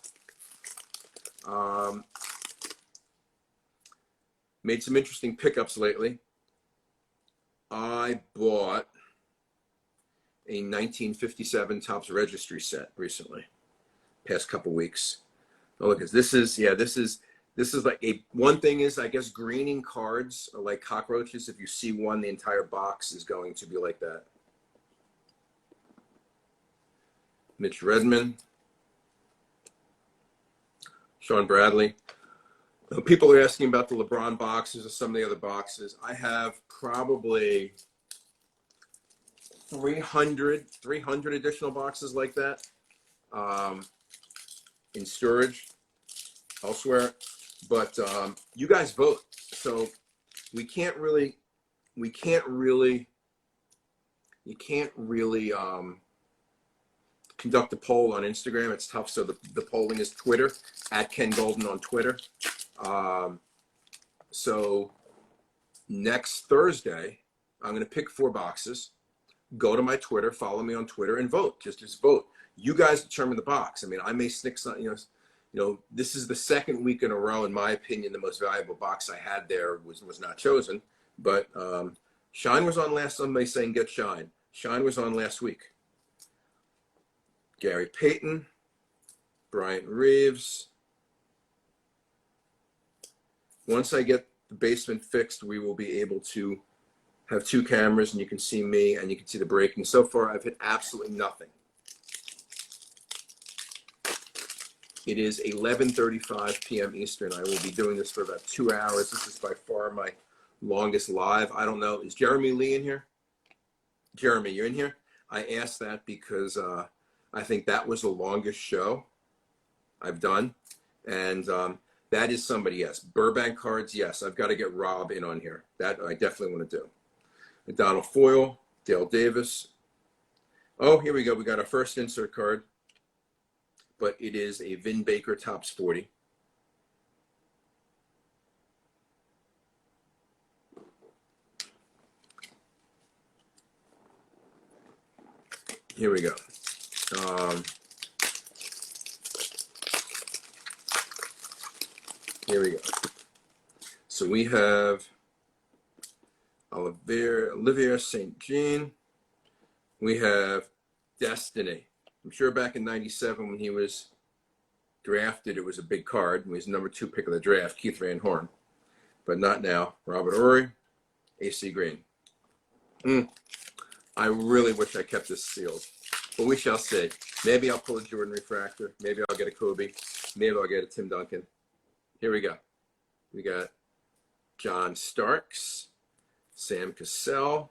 Made some interesting pickups lately. I bought a 1957 Topps Registry set recently, past couple weeks. Oh, look, this is like one thing is, I guess, greening cards are like cockroaches. If you see one, the entire box is going to be like that. Mitch Redmond, Sean Bradley. People are asking about the LeBron boxes or some of the other boxes. I have probably 300 additional boxes like that in storage elsewhere. But you guys vote, so you can't really conduct a poll on Instagram. It's tough. So the polling is Twitter, @KenGolden on Twitter. So next Thursday, I'm going to pick 4 boxes. Go to my Twitter, follow me on Twitter, and vote. Just vote. You guys determine the box. I mean, I may stick some, you know, this is the second week in a row, in my opinion, the most valuable box I had there was not chosen. But Shine was on last. Somebody saying get Shine. Shine was on last week. Gary Payton, Bryant Reeves. Once I get the basement fixed, we will be able to have 2 cameras, and you can see me and you can see the breaking. So far, I've hit absolutely nothing. It is 11:35 p.m. Eastern. I will be doing this for about 2 hours. This is by far my longest live. I don't know. Is Jeremy Lee in here? Jeremy, you're in here? I asked that because I think that was the longest show I've done. And that is somebody, yes. Burbank cards, yes. I've got to get Rob in on here. That I definitely want to do. Donald Foyle, Dale Davis. Oh, here we go. We got our first insert card. But it is a Vin Baker Topps 40. Here we go. Here we go. So we have Olivier St. Jean. We have Destiny. I'm sure back in '97 when he was drafted, it was a big card. He was number 2 pick of the draft, Keith Van Horn. But not now. Robert Ory, AC Green. I really wish I kept this sealed. But we shall see. Maybe I'll pull a Jordan refractor. Maybe I'll get a Kobe. Maybe I'll get a Tim Duncan. Here we go. We got John Starks, Sam Cassell,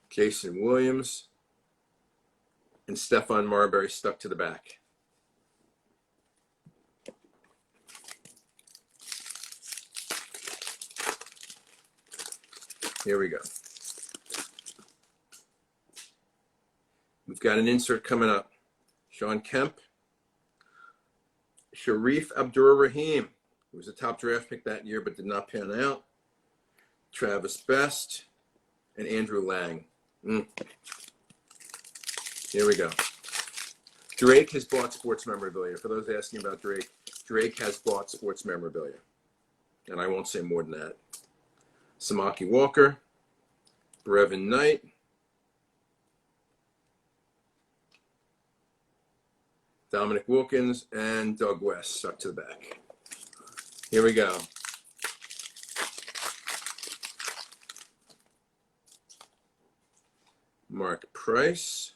Jason Williams, and Stephon Marbury stuck to the back. Here we go. We've got an insert coming up. Sean Kemp, Sharif Abdur-Rahim, who was a top draft pick that year but did not pan out. Travis Best and Andrew Lang. Here we go. Drake has bought sports memorabilia. For those asking about Drake, Drake has bought sports memorabilia. And I won't say more than that. Samaki Walker, Brevin Knight, Dominic Wilkins, and Doug West stuck to the back. Here we go. Mark Price,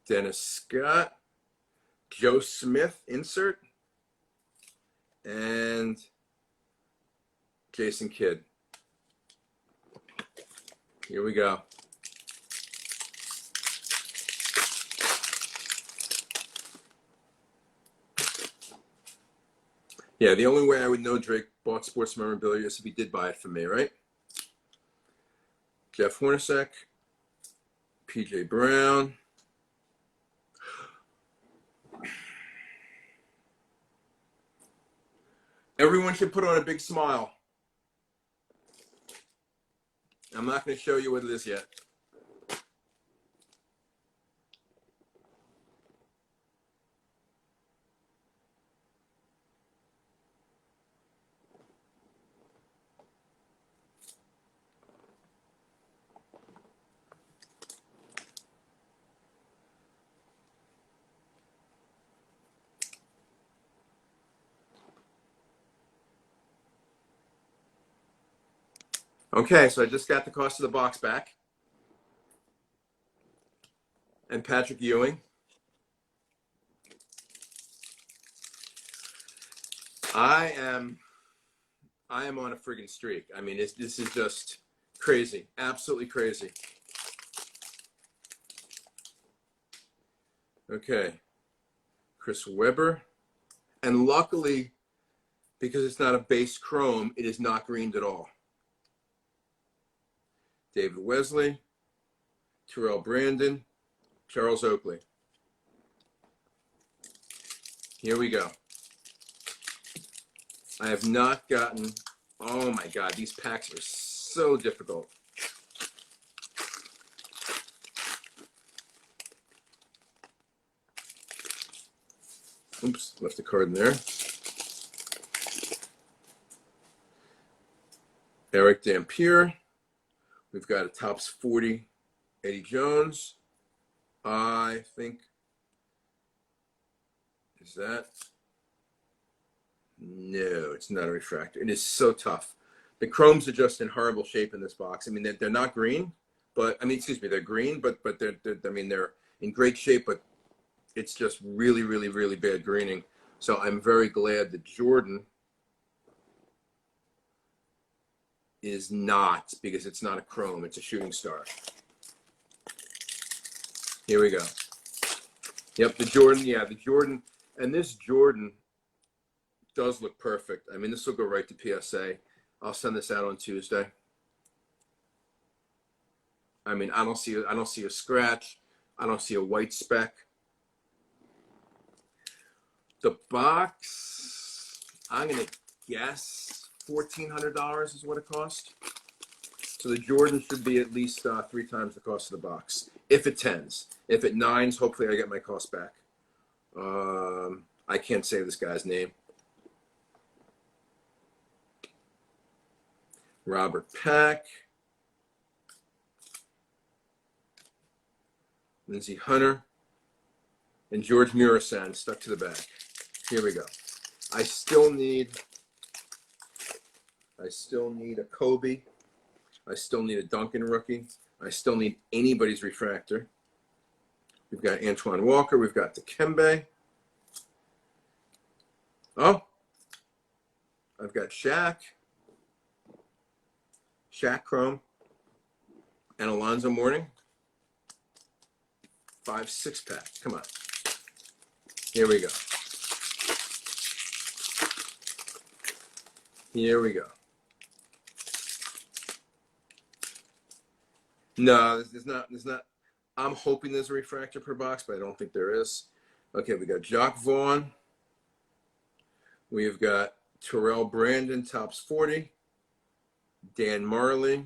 Dennis Scott, Joe Smith, insert, and Jason Kidd. Here we go. Yeah, the only way I would know Drake bought sports memorabilia is if he did buy it from me, right? Jeff Hornacek, PJ Brown. Everyone should put on a big smile. I'm not going to show you what it is yet. Okay, so I just got the cost of the box back. And Patrick Ewing. I am on a friggin' streak. I mean, this is just crazy, absolutely crazy. Okay, Chris Webber. And luckily, because it's not a base chrome, it is not greened at all. David Wesley, Terrell Brandon, Charles Oakley. Here we go. I have not gotten, oh my God, these packs are so difficult. Oops, left the card in there. Eric Dampier. We've got a Topps 40 Eddie Jones. I think, is that? No, it's not a refractor. It is so tough. The chromes are just in horrible shape in this box. I mean, they're not green, but I mean, excuse me, they're green, but they're I mean, they're in great shape, but it's just really, really, really bad greening. So I'm very glad that Jordan is not, because it's not a chrome, it's a shooting star. Here we go. Yep, the Jordan, yeah, the Jordan, and this Jordan does look perfect. I mean, this will go right to PSA. I'll send this out on Tuesday. I mean, I don't see a scratch. I don't see a white speck. The box, I'm gonna guess $1,400 is what it cost. So the Jordan should be at least 3 times the cost of the box. If it 10s. If it 9s, hopefully I get my cost back. I can't say this guy's name. Robert Pack. Lindsey Hunter. And George Murasan stuck to the back. Here we go. I still need a Kobe. I still need a Duncan rookie. I still need anybody's refractor. We've got Antoine Walker. We've got Dikembe. Oh, I've got Shaq Chrome, and Alonzo Mourning. 5-6 pack. Come on. Here we go. Here we go. No, there's not. I'm hoping there's a refractor per box, but I don't think there is. Okay, we got Jock Vaughn, We've got Terrell Brandon, tops 40. Dan Marley.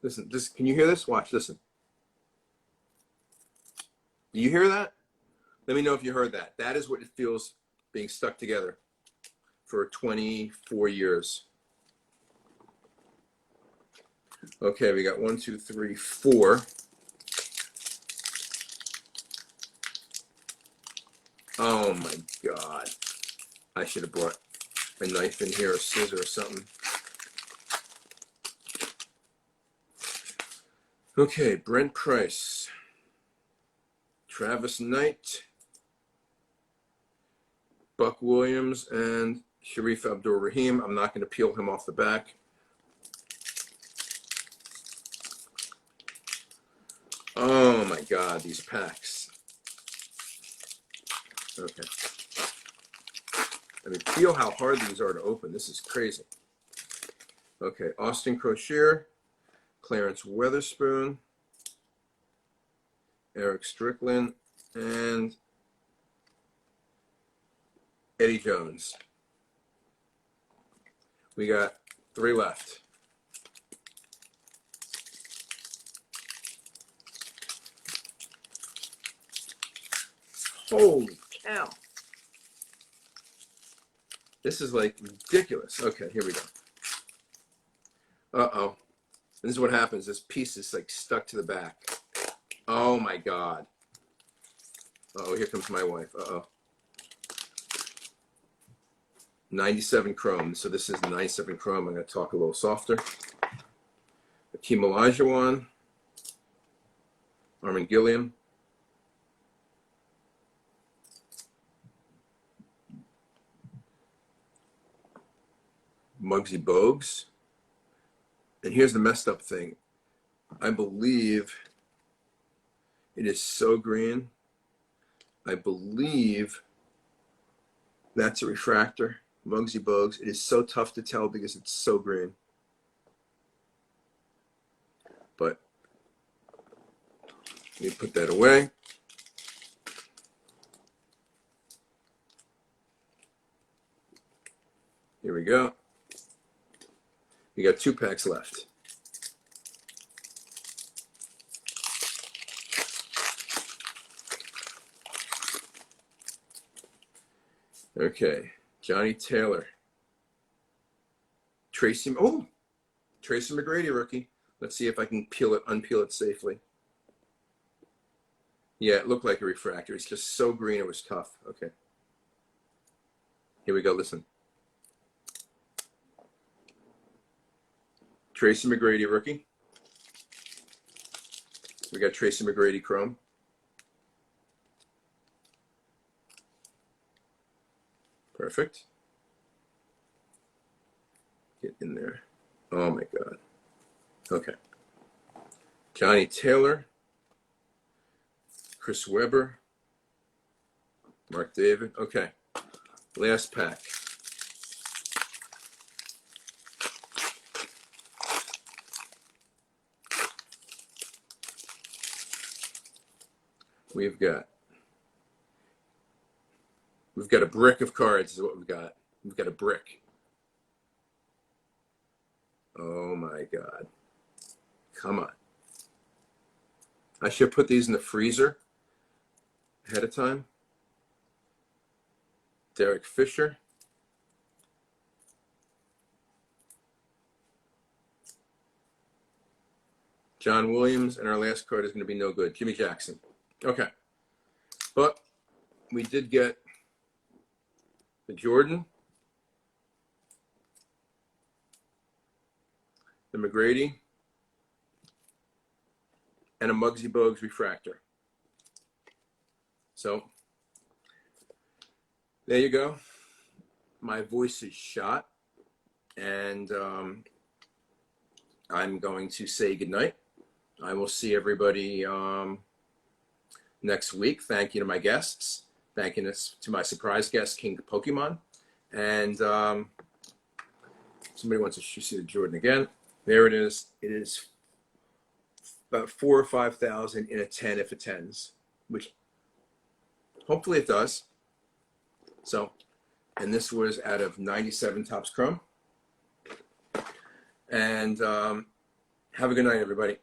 Listen, can you hear this? Watch, listen. Do you hear that? Let me know if you heard that. That is what it feels being stuck together for 24 years. Okay, we got 1, 2, 3, 4. Oh my God. I should have brought a knife in here, a scissor or something. Okay, Brent Price, Travis Knight, Buck Williams, and Sharif Abdur-Rahim. I'm not going to peel him off the back. Oh my God, these packs. Okay. I mean, feel how hard these are to open. This is crazy. Okay, Austin Crocier, Clarence Weatherspoon, Eric Strickland, and Eddie Jones. We got 3 left. Holy cow. This is like ridiculous. Okay, here we go. Uh-oh. This is what happens. This piece is like stuck to the back. Oh my God. Uh-oh, here comes my wife. Uh-oh. 97 chrome. So this is 97 chrome. I'm going to talk a little softer. Akeem Olajuwon. Armin Gilliam. Muggsy Bogues. And here's the messed up thing. I believe it is so green. I believe that's a refractor. Muggsy Bogues. It is so tough to tell because it's so green. But let me put that away. Here we go. We got 2 packs left. Okay, Johnny Taylor. Tracy McGrady rookie. Let's see if I can unpeel it safely. Yeah, it looked like a refractor. It's just so green it was tough. Okay. Here we go, listen. Tracy McGrady rookie. We got Tracy McGrady chrome. Perfect. Get in there. Oh my God. Okay. Johnny Taylor. Chris Webber. Mark David. Okay. Last pack. We've got a brick of cards is what we've got. We've got a brick. Oh my God. Come on. I should put these in the freezer ahead of time. Derek Fisher. John Williams, and our last card is going to be no good. Jimmy Jackson. Okay. But we did get the Jordan, the McGrady, and a Muggsy Bogues refractor. So there you go. My voice is shot, and I'm going to say goodnight. I will see everybody next week. Thank you to my guests. Thank you to my surprise guest, King Pokemon. And somebody wants to see the Jordan again. There it is. It is about 4,000 or 5,000 in a 10 if it tens, which hopefully it does. So, and this was out of 97 Topps Chrome. And have a good night, everybody.